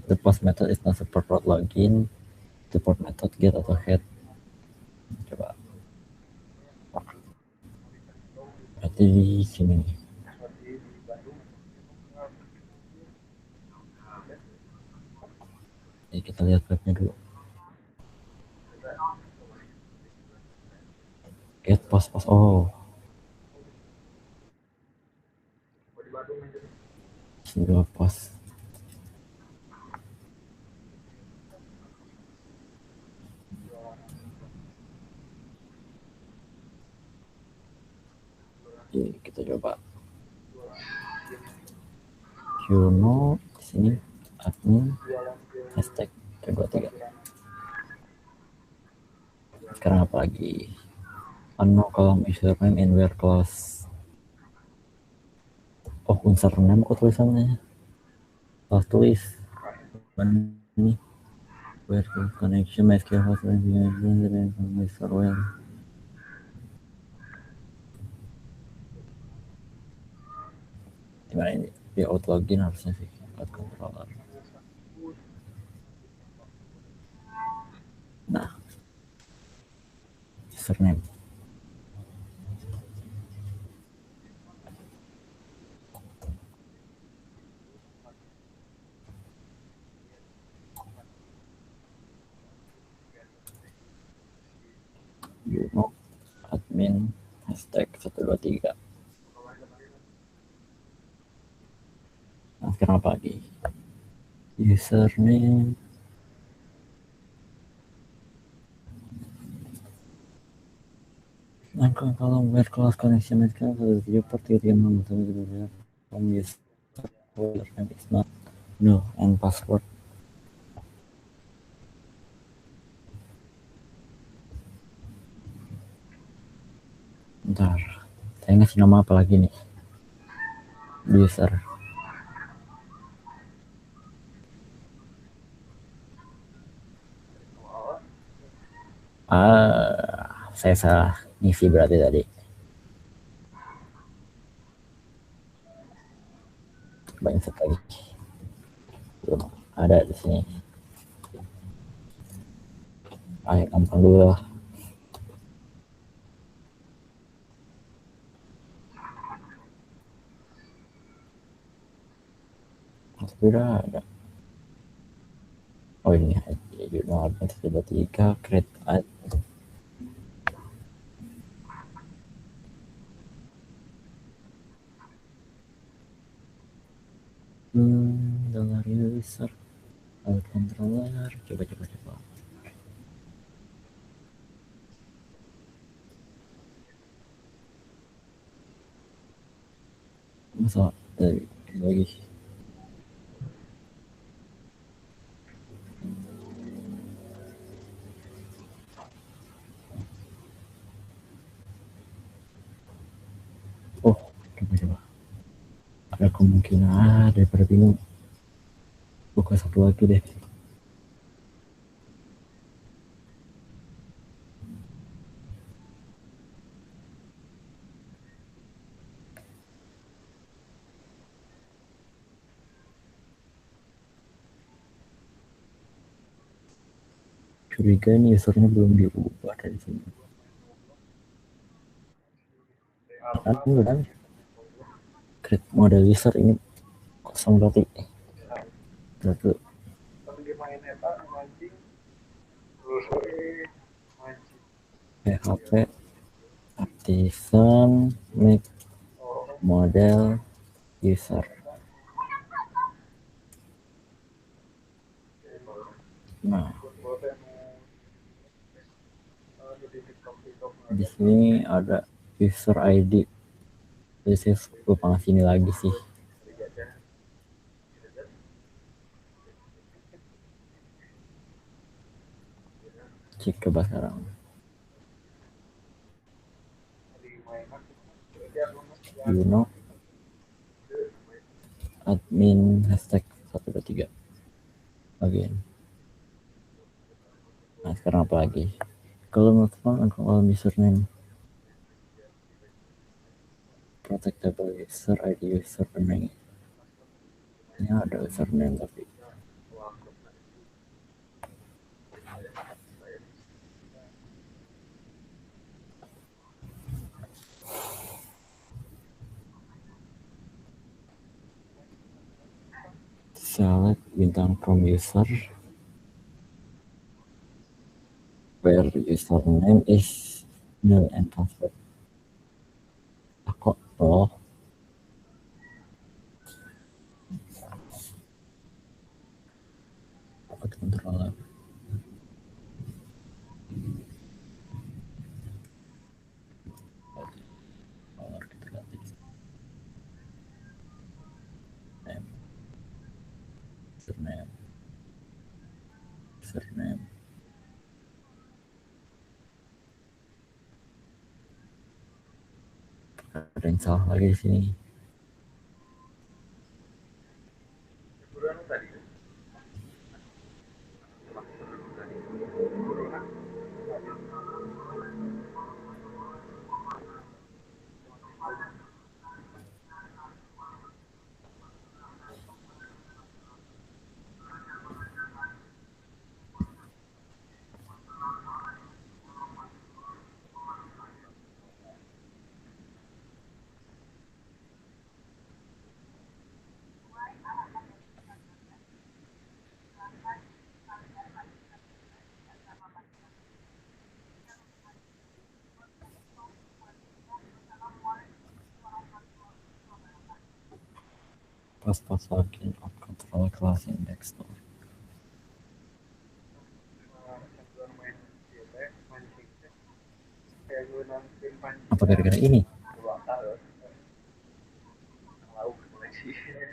B: The post method is not support route login. The port method get atau head. Coba. Berarti di sini. Jadi kita lihat webnya dulu. Get post. Oh, sudah post. Jadi kita coba. You know, di sini admin hashtag 23. Sekarang apa lagi? Unknown column username and where clause. Oh, username kok tulisannya? Harus tulis. Ini where connection MySQL host and server. Gimana ini? Di out login harusnya sih. Out controller. Nah, username. You know, admin hashtag 123. Nah, sekarang apa lagi? Username. Angka kalau where class connection kan sudah port 336 from user username is not no and password. Bentar, saya ngasih nama apa lagi nih? User. Saya salah ngisi berarti tadi. Banyak sekali. Belum ada di sini. Ayo gampang dulu lah. Sudah ada. Oh ini you know admin 3 create ad. Dollar user out controller. Coba. Masa dari lagi. Oh, coba. Ada kemungkinan daripada bingung. Buka satu lagi deh. Curiga ini usernya belum diubah dari sini. Kan create model user ini kosong berarti. Satu. PHP artisan make model user. Nah, di sini ada user ID. Jadi saya lupa ngasih ini lagi sih. Cek coba sekarang. You know, admin hashtag 123 again. sekarang apa lagi? Kalau menurut Bang, kalau username protectable user ID username, ini ada username tapi select bintang from user where username is nil and password. Kok oh aku controller kita ganti name username ada yang salah lagi di sini. Pas login of control class index store. Apa gara-gara ini?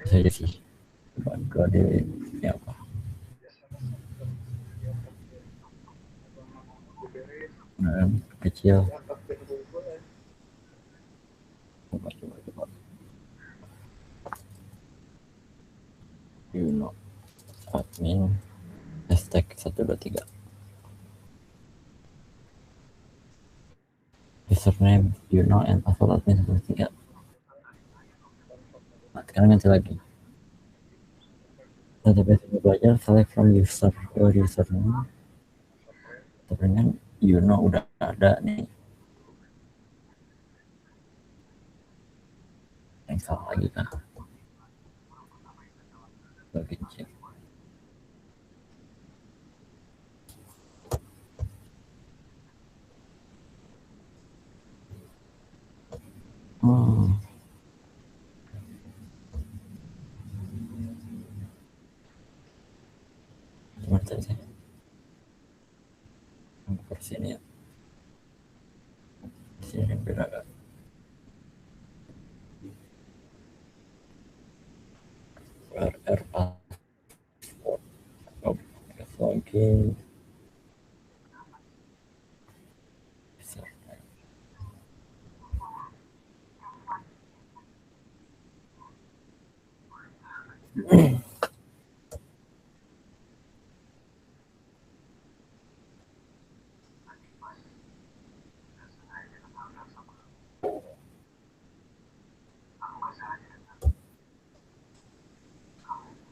B: Saya sih. Kode ya apa? Nah, kecil. Coba. You know, admin hashtag 123 username you know and password admin 123. Nah, sekarang ganti lagi. Database belajar select from user or username. Username you know udah ada nih. Yang salah lagi kah? Login check. Oh. Gimana tadi saya? Versi ini ya. Di sini beda kan? RR password. Oh, login.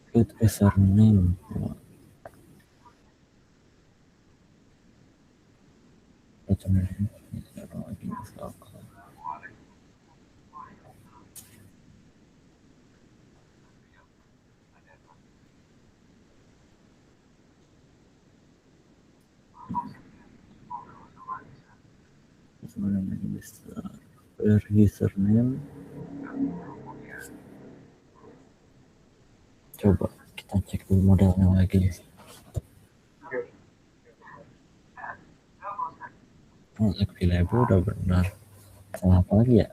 B: Root username. Username. Login misalkan. Sebenarnya besar. Per username. Coba kita cek dulu modelnya lagi. Oh, available udah benar. Salah apa lagi ya?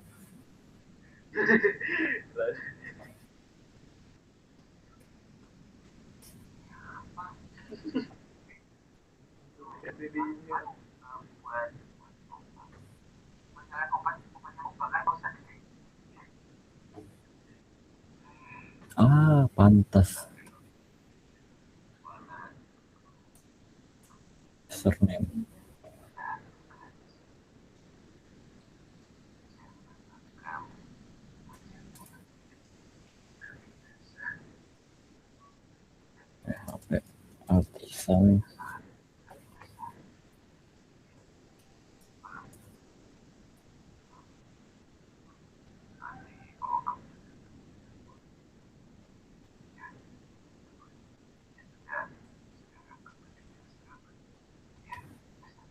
B: Ah, pantas. username. HP artisan.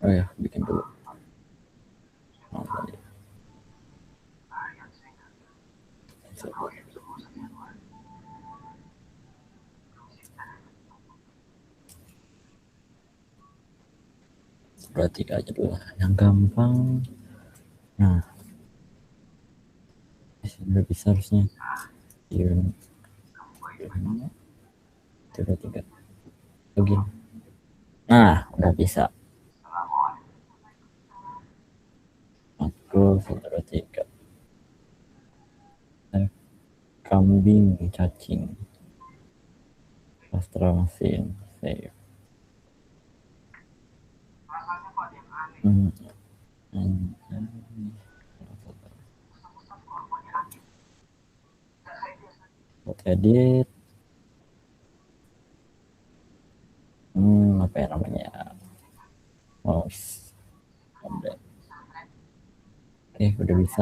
B: Oh ya, bikin dulu. Nah, tadi. Berarti aja dulu yang gampang. Nah, udah bisa harusnya. Iya, 3 login. Nah, udah bisa. Aku 1 2 3. Kambing cacing. Astra mesin save. Hmm. Buat edit. Apa ya namanya? Mouse. Update. Oke, udah bisa.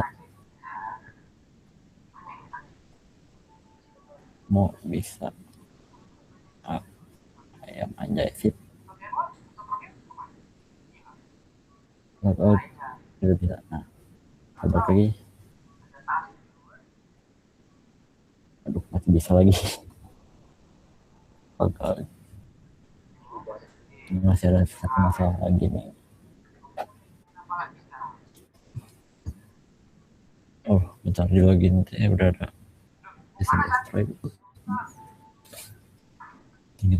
B: Mau bisa. Ayam aja sip. Logout. Udah bisa. Nah, coba lagi. Aduh, masih bisa lagi. Oke. Ini masih ada satu masalah lagi nih. Oh, bentar di login udah ada. Subscribe. Ini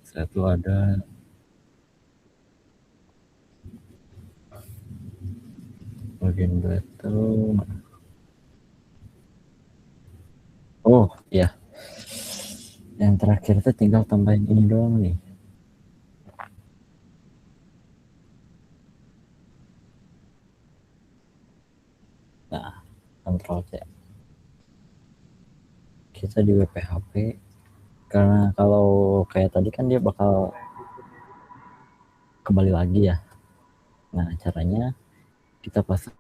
B: satu ada login battle. Oh iya, yang terakhir tuh tinggal tambahin ini doang nih. Nah, Ctrl C. Kita di WPHP, karena kalau kayak tadi kan dia bakal kembali lagi ya. Nah, caranya kita pasang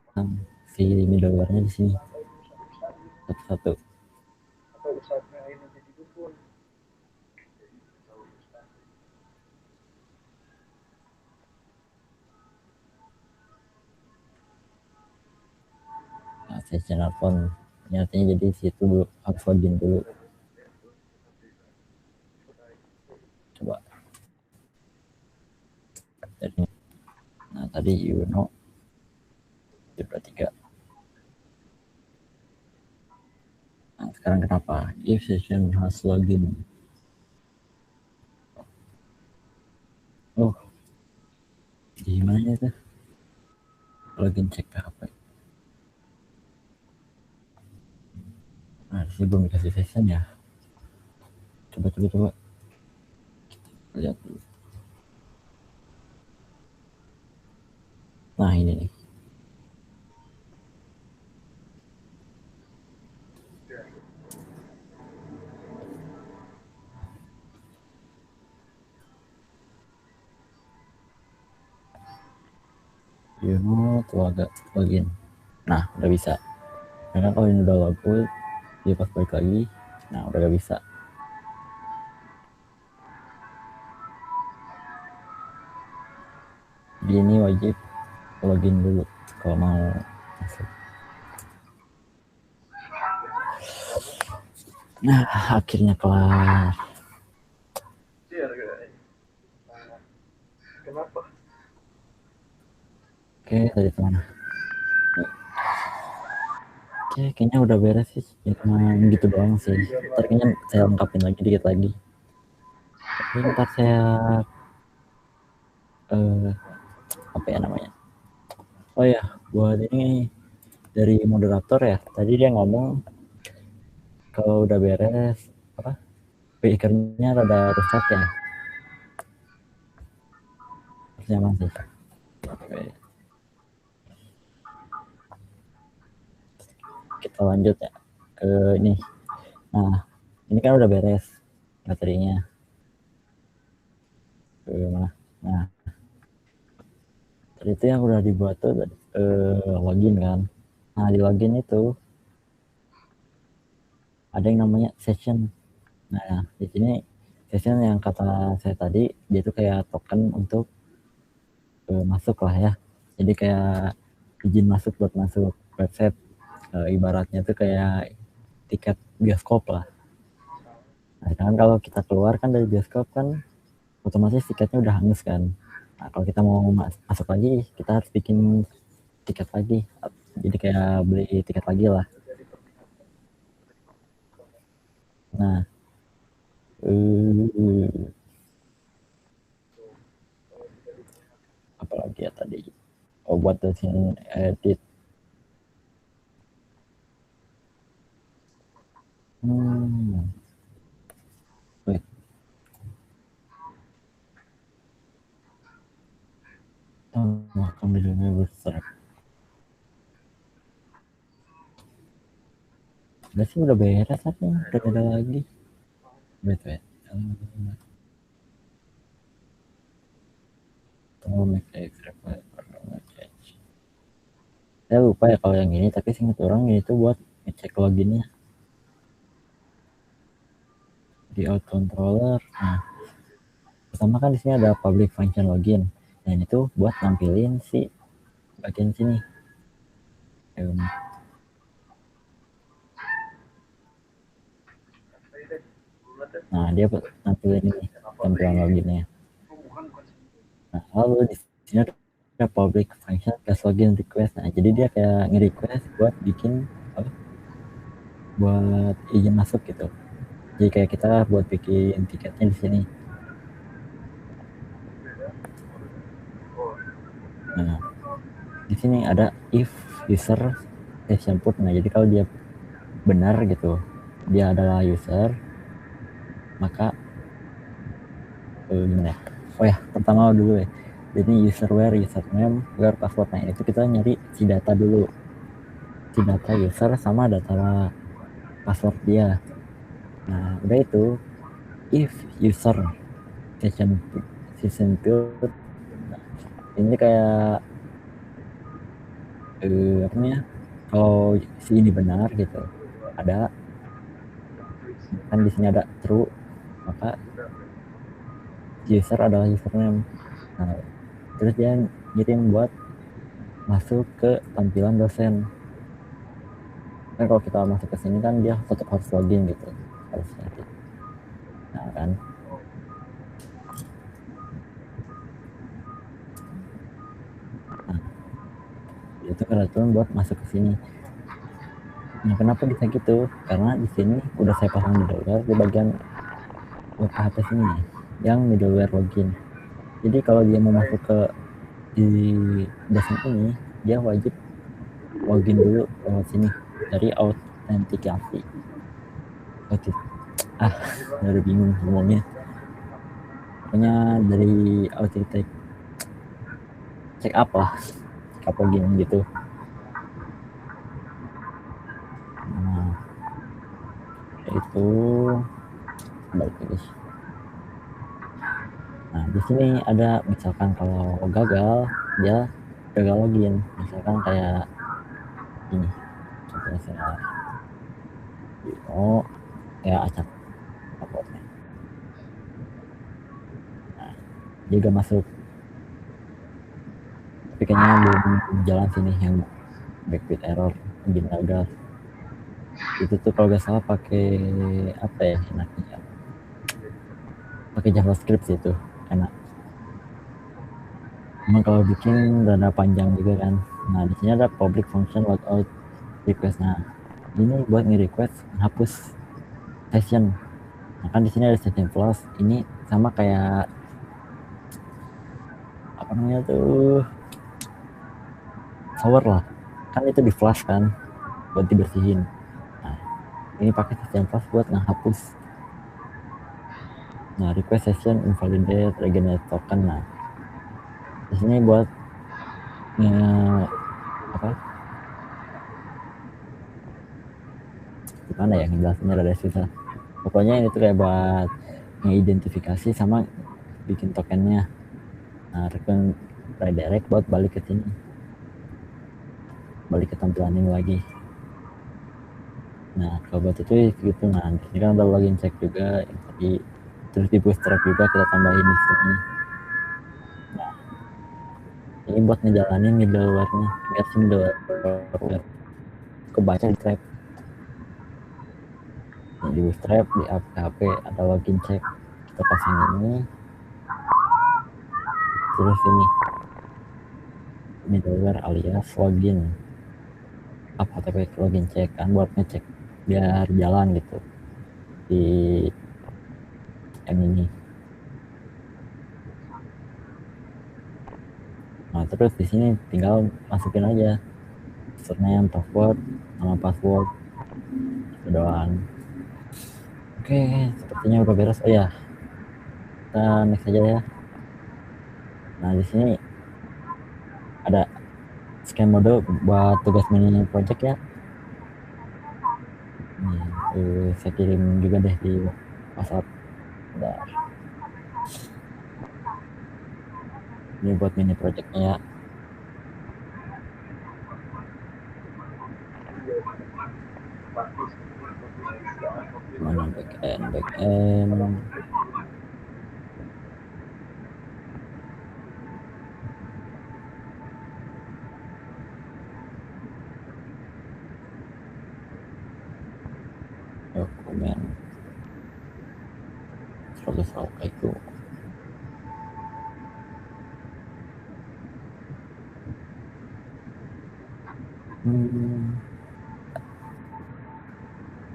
B: si middleware-nya di sini satu-satu. Nah, si channel phone nyatanya jadi situ dulu, harus login dulu. Coba. Nah, tadi Yuno 3. Nah, sekarang kenapa? If session has login. Oh, gimana itu? Login cek PHP. Nah, sih belum dikasih session ya. Coba. Kita lihat dulu. Nah, ini nih. Yuno tuh agak login. Nah, udah bisa. Karena kalau ini udah login, dia pas balik lagi. Nah, udah gak bisa. Jadi ini wajib login dulu kalau mau masuk. Nah, akhirnya kelar.
A: Kenapa?
B: Oke, tadi kemana? Oke, kayaknya udah beres sih. Ya, cuma gitu doang sih. Ntar kayaknya saya lengkapin lagi dikit lagi. Tapi ntar saya apa ya namanya? Oh ya, buat ini dari moderator ya. Tadi dia ngomong kalau udah beres apa? Speakernya rada rusak ya. nyaman sih. Oke. Kita lanjut ya ke ini. Nah, ini kan udah beres materinya. Ke mana? Nah, itu yang udah dibuat tuh login kan. Nah, di login itu ada yang namanya session. Nah, di sini session yang kata saya tadi, dia itu kayak token untuk masuk lah ya. Jadi kayak izin masuk buat masuk website. Ibaratnya tuh kayak tiket bioskop lah. Nah, kan kalau kita keluar kan dari bioskop kan otomatis tiketnya udah hangus kan. Nah, kalau kita mau masuk lagi, kita harus bikin tiket lagi. Jadi kayak beli tiket lagi lah. Nah, apalagi ya tadi? Oh, buat dosen edit. Wait. Tambah kambilnya besar. Udah sih udah beres apa? Udah ada lagi. Wait. Make extra change. Saya lupa ya kalau yang ini, tapi singkat orang ini tuh buat ngecek loginnya di out controller. Nah, pertama kan di sini ada public function login, dan itu buat nampilin si bagian sini. Nah, dia nampilin ini tampilan loginnya. Nah, lalu di sini ada public function plus login request. Nah, jadi dia kayak nge-request buat bikin buat izin masuk gitu. Jadi kayak kita buat bikin tiketnya di sini. Nah, di sini ada if user session put. Nah, jadi kalau dia benar gitu, dia adalah user, maka gimana ya? Oh ya, pertama dulu ya. Jadi user where, username, where password. Nah, itu kita nyari si data dulu. Si data user sama data password dia. Nah, udah itu if user session put. Nah, ini kayak apa namanya? Kalau si ini benar gitu, ada kan di sini ada true, maka user adalah username. Nah, terus dia ngirim buat masuk ke tampilan dosen. Kan kalau kita masuk ke sini kan dia tetap harus login gitu, harusnya gitu. Nah kan, nah, itu peraturan buat masuk ke sini. Nah, kenapa bisa gitu? Karena di sini udah saya pasang middleware di bagian web PHP sini, yang middleware login. Jadi kalau dia mau masuk ke di dosen ini, dia wajib login dulu lewat sini dari autentikasi. Udah bingung ngomongnya. Pokoknya dari autentik check up lah, check up login gitu. Nah, itu balik lagi. Nah, di sini ada misalkan kalau gagal, dia gagal login. Misalkan kayak ini, contohnya saya kayak acak uploadnya. Nah, dia gak masuk. Tapi kayaknya belum jalan sini yang backpit error, bikin gagal. Itu tuh kalau gak salah pakai apa ya enaknya? Pakai JavaScript sih itu enak. Emang kalau bikin rada panjang juga kan. Nah, di sini ada public function logout request. Nah, ini buat nge-request hapus session. Nah, kan di sini ada session plus. Ini sama kayak apa namanya tuh, shower lah. Kan itu di flash kan buat dibersihin. Nah, ini pakai session plus buat ngehapus. Nah, request session invalidate regenerate token. Nah, Di sini buat apa, gimana ya ngejelasinnya, rada susah. Pokoknya ini tuh kayak buat ngidentifikasi sama bikin tokennya. Nah, return redirect buat balik ke sini, balik ke tampilan ini lagi. Nah, kalau buat itu gitu. Nah, ini kan udah login cek juga yang tadi, terus di bootstrap juga kita tambahin di sini. Nah, ini buat ngejalanin middleware-nya biar si middleware kebaca di Stripe. Nah, di bootstrap di PHP ada login check, kita pasang ini, terus ini middleware alias login HTTP login check kan buat ngecek biar jalan gitu di M ini. Nah, terus di sini tinggal masukin aja username, password, nama password, itu doang. Oke, sepertinya udah beres. Oh ya, kita next aja ya. Nah, di sini ada scan mode buat tugas mini project ya. Nih, saya kirim juga deh di WhatsApp. Udah. Ini buat mini projectnya ya. Mana backend. Dokumen 100 itu.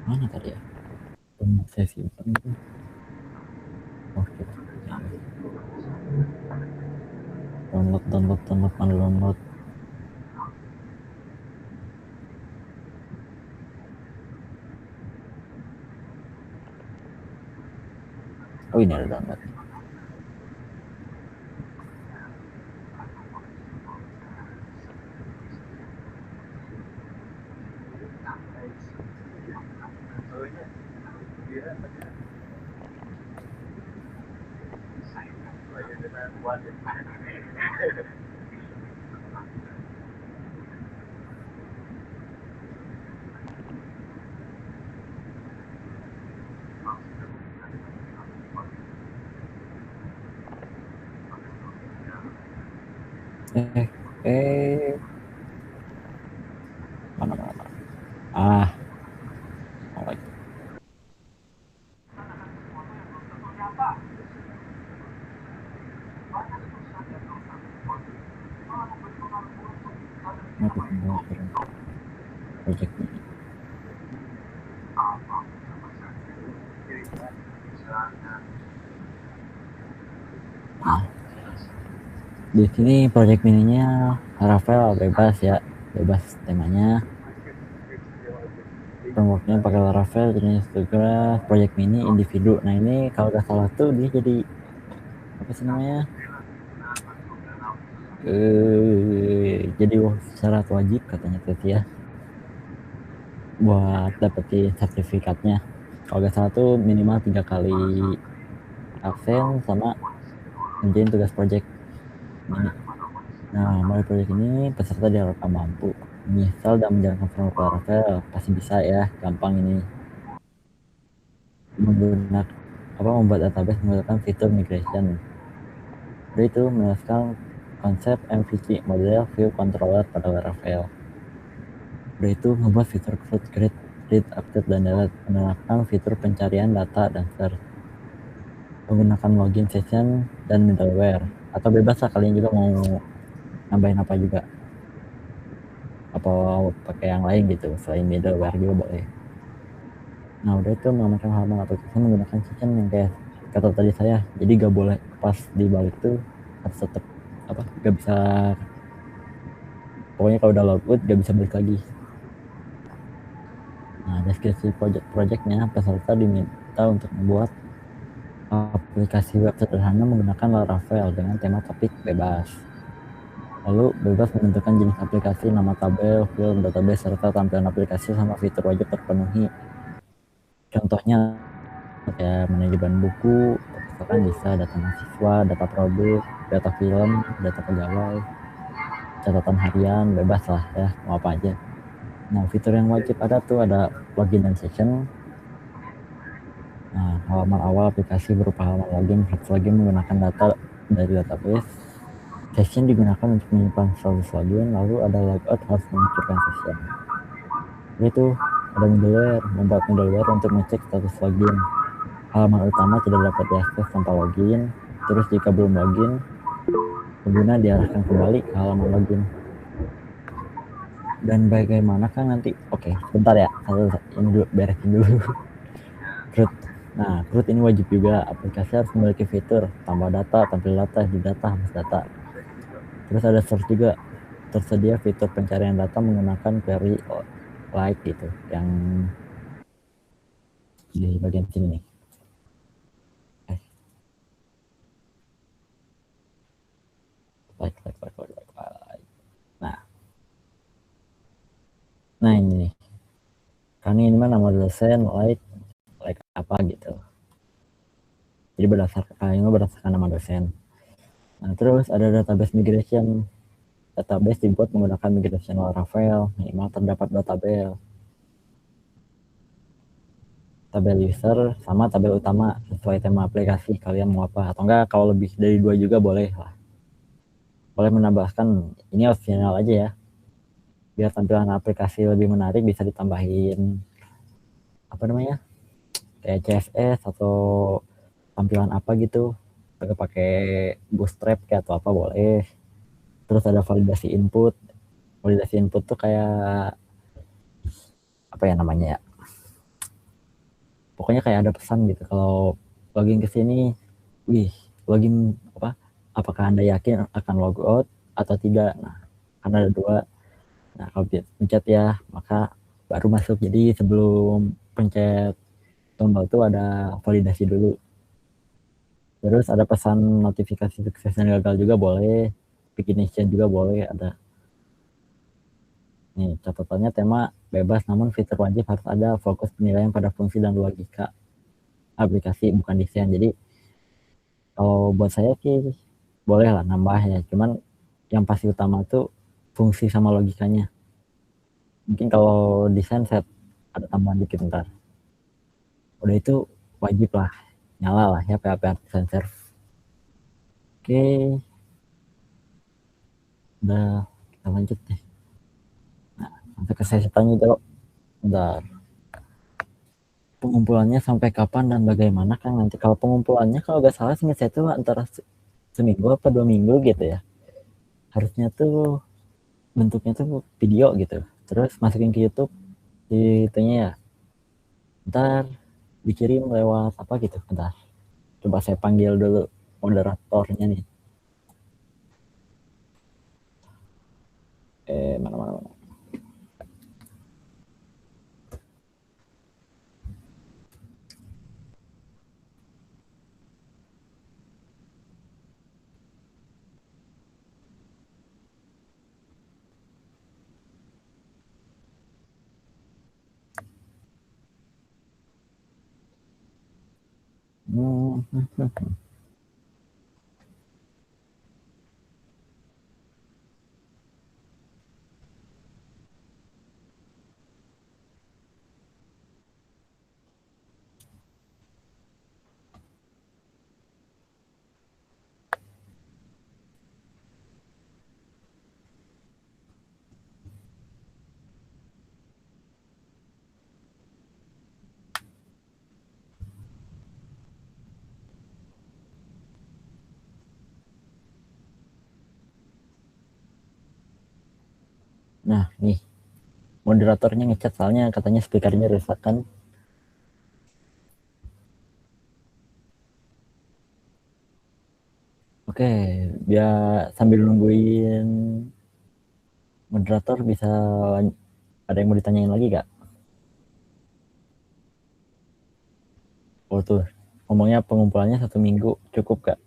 B: Mana tadi ya? Saya simpan itu. Oke. Download. Oh, ini ada download. Mana. Alright. Project ini. Nah, di sini project mininya Laravel bebas ya, bebas temanya. Frameworknya pakai Laravel, jenis juga project mini individu. Nah, ini kalau nggak salah tuh dia jadi apa sih namanya? Jadi syarat wajib katanya tuh ya buat dapetin sertifikatnya. Kalau nggak salah tuh minimal 3 kali absen sama ngerjain tugas project ini. Nah, melalui project ini peserta diharapkan mampu menginstal dan menjalankan framework Laravel. Pasti bisa ya, gampang ini. Membuat database menggunakan fitur migration. Jadi itu menjelaskan konsep MVC, model view controller pada Laravel. Udah itu membuat fitur cloud create, read, update, dan delete, menerapkan fitur pencarian data dan search, menggunakan login session dan middleware, atau bebas lah kalian juga mau nambahin apa juga, apa pakai yang lain gitu selain middleware juga boleh. Nah, udah itu menggunakan halaman aplikasi menggunakan session yang kayak kata tadi saya, jadi gak boleh pas dibalik tuh harus tetap apa, gak bisa, pokoknya kalau udah logout gak bisa balik lagi. Nah, deskripsi projectnya, peserta diminta untuk membuat aplikasi web sederhana menggunakan Laravel dengan tema topik bebas. Lalu bebas menentukan jenis aplikasi, nama tabel, film, database, serta tampilan aplikasi sama fitur wajib terpenuhi. Contohnya kayak manajemen buku, perpustakaan bisa, data mahasiswa, data produk, data film, data pegawai, catatan harian, bebas lah ya, mau apa aja. Nah, fitur yang wajib ada tuh ada login dan session. Nah, halaman awal aplikasi berupa halaman login, login menggunakan data dari database. Session digunakan untuk menyimpan status login, lalu ada logout harus menghancurkan session. Itu ada middleware, membuat middleware untuk mengecek status login. Halaman utama tidak dapat diakses tanpa login. Terus jika belum login, pengguna diarahkan kembali ke halaman login. Dan bagaimana kan nanti? Oke, sebentar ya. Ini dulu beresin dulu. Root. Nah, root ini wajib juga. Aplikasi harus memiliki fitur tambah data, tampil data, di data, hapus data. Terus ada search juga. Tersedia fitur pencarian data menggunakan query like gitu, yang di bagian sini nih. Like. Nah ini nih. Karena ini mah nama dosen like apa gitu. Jadi berdasarkan nama dosen. Nah, terus ada database migration. Database dibuat menggunakan migration Laravel, minimal terdapat tabel user sama tabel utama sesuai tema aplikasi kalian mau apa, atau enggak kalau lebih dari 2 juga boleh lah. Boleh menambahkan, ini optional aja ya. Biar tampilan aplikasi lebih menarik bisa ditambahin apa namanya? Kayak CSS atau tampilan apa gitu. Pakai bootstrap kayak atau apa boleh. Terus ada validasi input. Validasi input tuh kayak apa ya namanya ya? Pokoknya kayak ada pesan gitu kalau login ke sini, wih, login apa? Apakah Anda yakin akan logout atau tidak? Nah, karena ada dua. Nah, kalau pencet ya, maka baru masuk. Jadi sebelum pencet tombol itu ada validasi dulu. Terus ada pesan notifikasi sukses dan gagal juga boleh. Ignition juga boleh ada. Nih, catatannya tema bebas namun fitur wajib harus ada, fokus penilaian pada fungsi dan logika aplikasi bukan desain. Jadi kalau buat saya sih boleh lah nambah ya. Cuman yang pasti utama tuh fungsi sama logikanya. Mungkin kalau desain saya ada tambahan dikit ntar. Udah itu wajib lah nyala lah ya PHP Artisan Serve. Oke, udah kita lanjut deh. Nah, sampai ke sesi tanya jawab. Bentar. Pengumpulannya sampai kapan dan bagaimana kan nanti, kalau pengumpulannya kalau nggak salah sih saya tuh antara seminggu apa 2 minggu gitu ya. Harusnya tuh bentuknya tuh video gitu. Terus masukin ke YouTube di itunya ya. Ntar dikirim lewat apa gitu. Bentar. Coba saya panggil dulu moderatornya nih. Mana. Nah, nih moderatornya ngechat soalnya katanya speakernya rusak kan. Oke, biar sambil nungguin moderator bisa ada yang mau ditanyain lagi gak? Oh tuh, ngomongnya pengumpulannya 1 minggu cukup gak?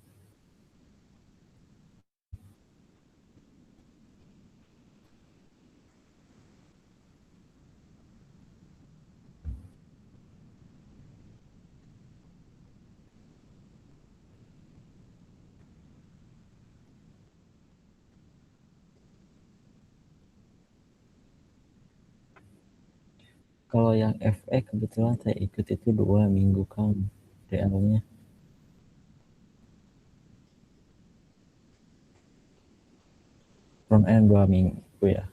B: Kalau yang FE kebetulan saya ikut itu 2 minggu Kang DL-nya. Front end 2 minggu ya.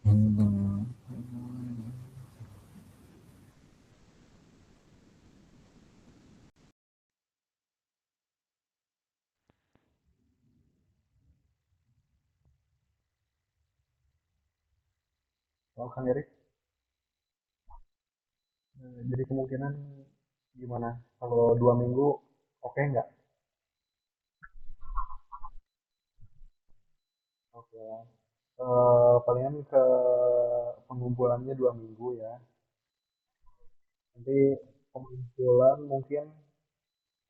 B: Hmm.
A: Kalau Kang Erik, jadi kemungkinan gimana? Kalau 2 minggu, oke nggak? Oke. Palingan ke pengumpulannya 2 minggu ya. Nanti pengumpulan mungkin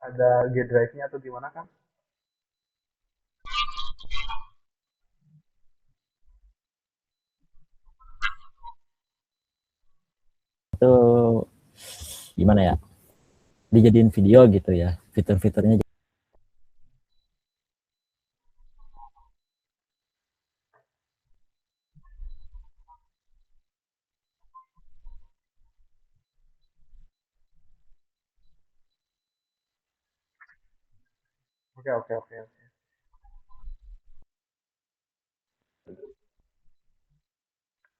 A: ada G-Drive-nya atau gimana kan?
B: Itu gimana ya? Dijadiin video gitu ya. Fitur-fiturnya.
A: Oke, oke, oke, oke.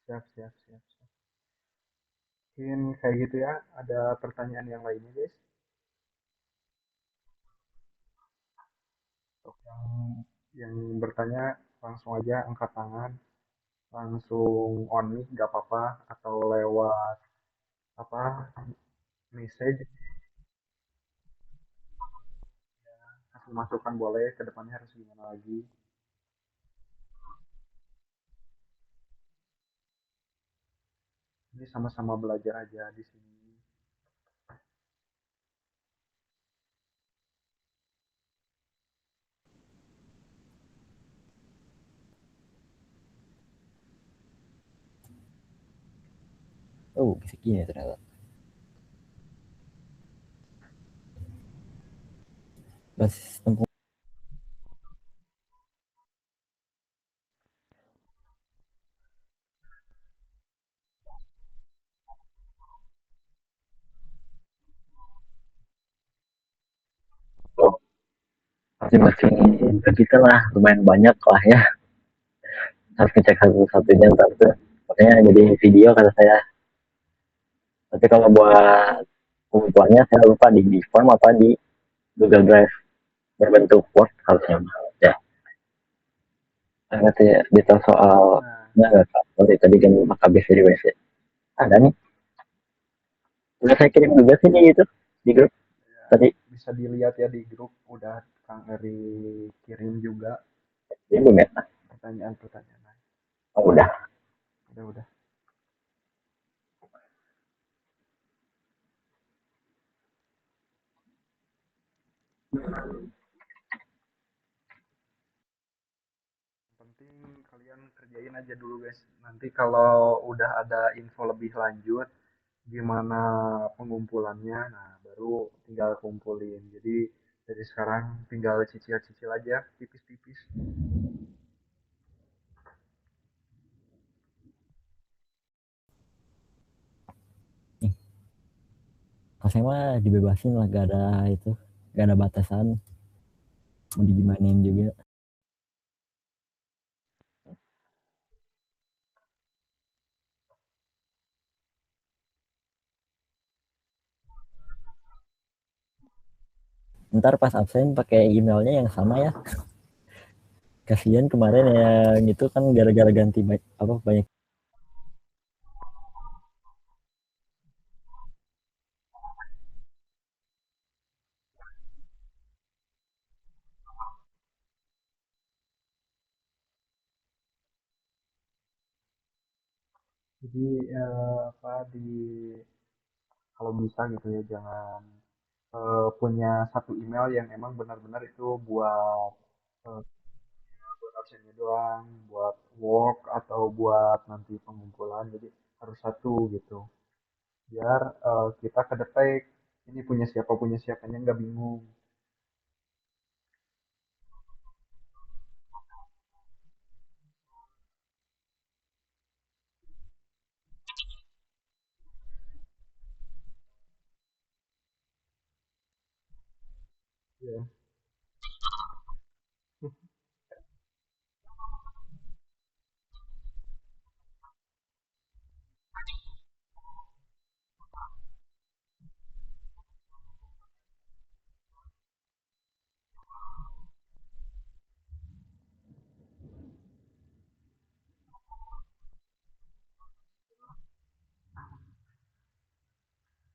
A: Siap, siap, siap, siap. Mungkin kayak gitu ya. Ada pertanyaan yang lainnya, guys? Untuk yang bertanya langsung aja angkat tangan, langsung on mic nggak apa-apa, atau lewat apa message kasih masukan boleh ke depannya harus gimana lagi. Ini sama-sama belajar aja di sini.
B: Oh, bisa gini ternyata. Basis tempat. Masing-masing kita lah lumayan banyak lah ya, harus ngecek satu-satunya ntar tuh makanya jadi video kata saya. Tapi kalau buat pengumpulannya saya lupa di form apa di Google Drive berbentuk Word harusnya ya. Saya ngerti ya detail
A: Nah,
B: soalnya nggak tahu tadi tadi kan habis dari WC ada nih, udah saya kirim juga sih di itu di grup
A: ya,
B: tadi.
A: bisa dilihat ya di grup udah Kang Eri kirim juga
B: Ini belum ya?
A: pertanyaan-pertanyaan.
B: Oh, udah.
A: Udah. Yang penting kalian kerjain aja dulu guys. Nanti kalau udah ada info lebih lanjut gimana pengumpulannya, nah baru tinggal kumpulin. Jadi dari sekarang tinggal cicil-cicil aja tipis-tipis.
B: Nih, kalau saya mah dibebasin lah, gak ada itu, gak ada batasan mau digimanain juga. Ntar pas absen pakai emailnya yang sama ya. Kasihan kemarin yang itu kan gara-gara ganti apa banyak.
A: Jadi apa di kalau bisa gitu ya jangan punya satu email yang emang benar-benar itu eh, buat absennya doang, buat work atau buat nanti pengumpulan. Jadi harus satu gitu. Biar kita kedetek Ini punya siapanya nggak bingung. Ya.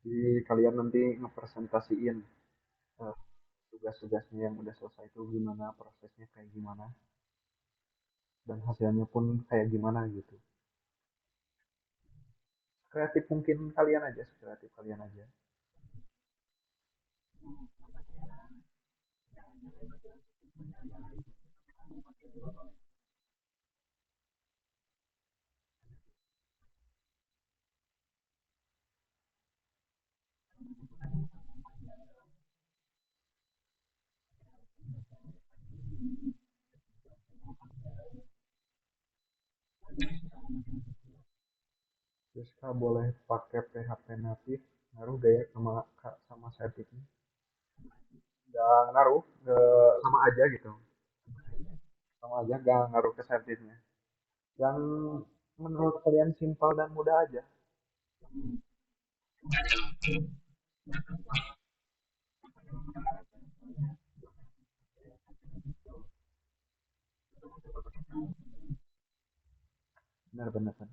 A: Jadi kalian nanti ngepresentasiin eh, tugas-tugasnya yang udah selesai itu gimana, prosesnya kayak gimana, dan hasilnya pun kayak gimana gitu. Kreatif mungkin kalian aja, kreatif kalian aja. Terus kak boleh pakai PHP natif, ngaruh gak ya sama sama settingnya? Nggak ngaruh, nggak sama aja gitu. Sama aja nggak ngaruh ke settingnya. Yang menurut kalian simpel dan mudah aja. Benar-benar.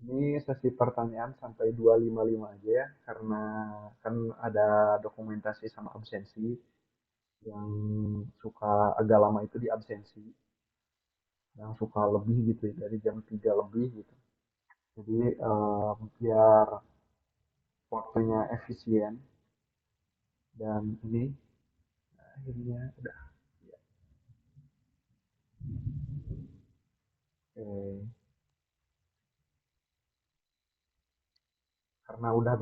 A: Ini sesi pertanyaan sampai 255 aja ya, karena kan ada dokumentasi sama absensi yang suka agak lama itu di absensi, yang suka lebih gitu ya, dari jam 3 lebih gitu. Jadi biar waktunya efisien dan ini akhirnya udah ya, eh, karena udah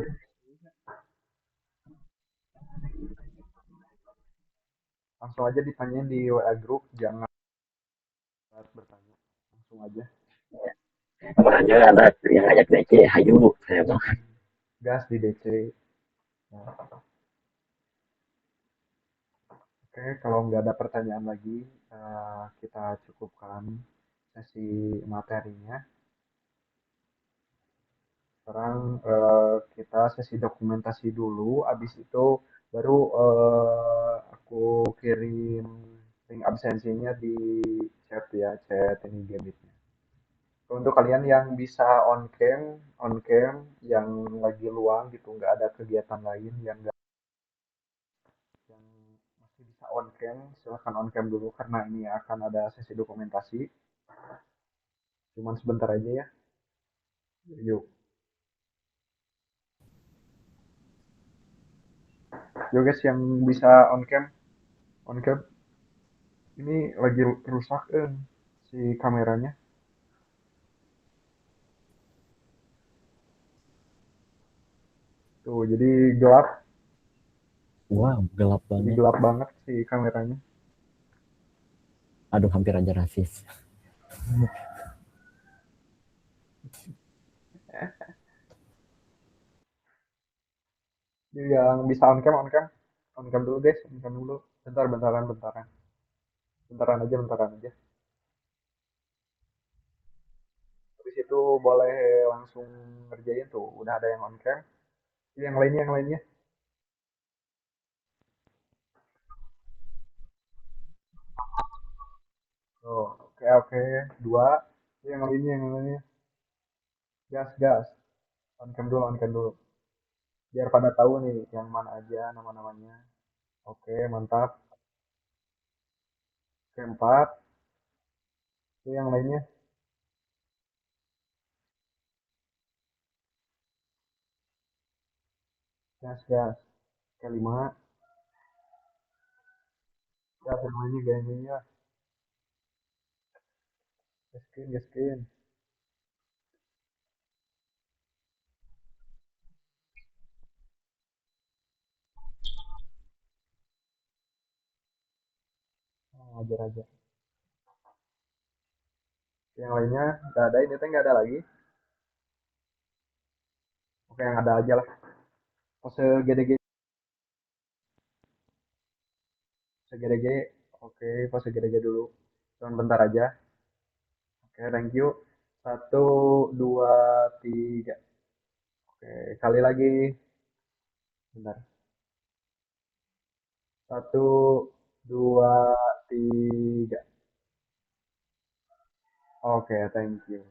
A: langsung aja ditanya di WA grup, jangan bertanya, langsung aja
B: Makanya ada yang ngajak DC, hayu saya bang.
A: gas di DC. Nah, oke, kalau nggak ada pertanyaan lagi, kita cukupkan sesi materinya. Sekarang kita sesi dokumentasi dulu, habis itu baru aku kirim link absensinya di chat ya, chat ini Gambitnya. Untuk kalian yang bisa on cam yang lagi luang gitu, nggak ada kegiatan lain yang masih bisa on cam, silahkan on cam dulu karena ini akan ada sesi dokumentasi. Cuman sebentar aja ya. Yuk, yuk guys yang bisa on cam. Ini lagi rusak si kameranya. Tuh,
B: Wow, gelap
A: jadi
B: banget.
A: gelap banget si kameranya.
B: Aduh, hampir aja rasis.
A: Jadi yang bisa on cam dulu guys, on cam dulu. Bentar, bentaran aja. Habis itu boleh langsung ngerjain tuh, udah ada yang on cam. Yang lainnya. Oh, oke oke, dua. Yang lainnya. Gas, gas. On cam dulu. Biar pada tahu nih yang mana aja nama-namanya. Oke, mantap. Keempat, itu yang lainnya. gas gas. Kelima, gas semuanya gamenya. Gaskin gaskin. Oh, ajar aja. Yang lainnya nggak ada, ini teh nggak ada lagi. Oke, yang ada aja lah. Pose GDG, pose GDG. Oke, pose GDG dulu. Cuman bentar aja. Oke, thank you. Satu, dua, tiga. Oke, kali lagi. Bentar. Satu, dua, tiga. Oke, thank you.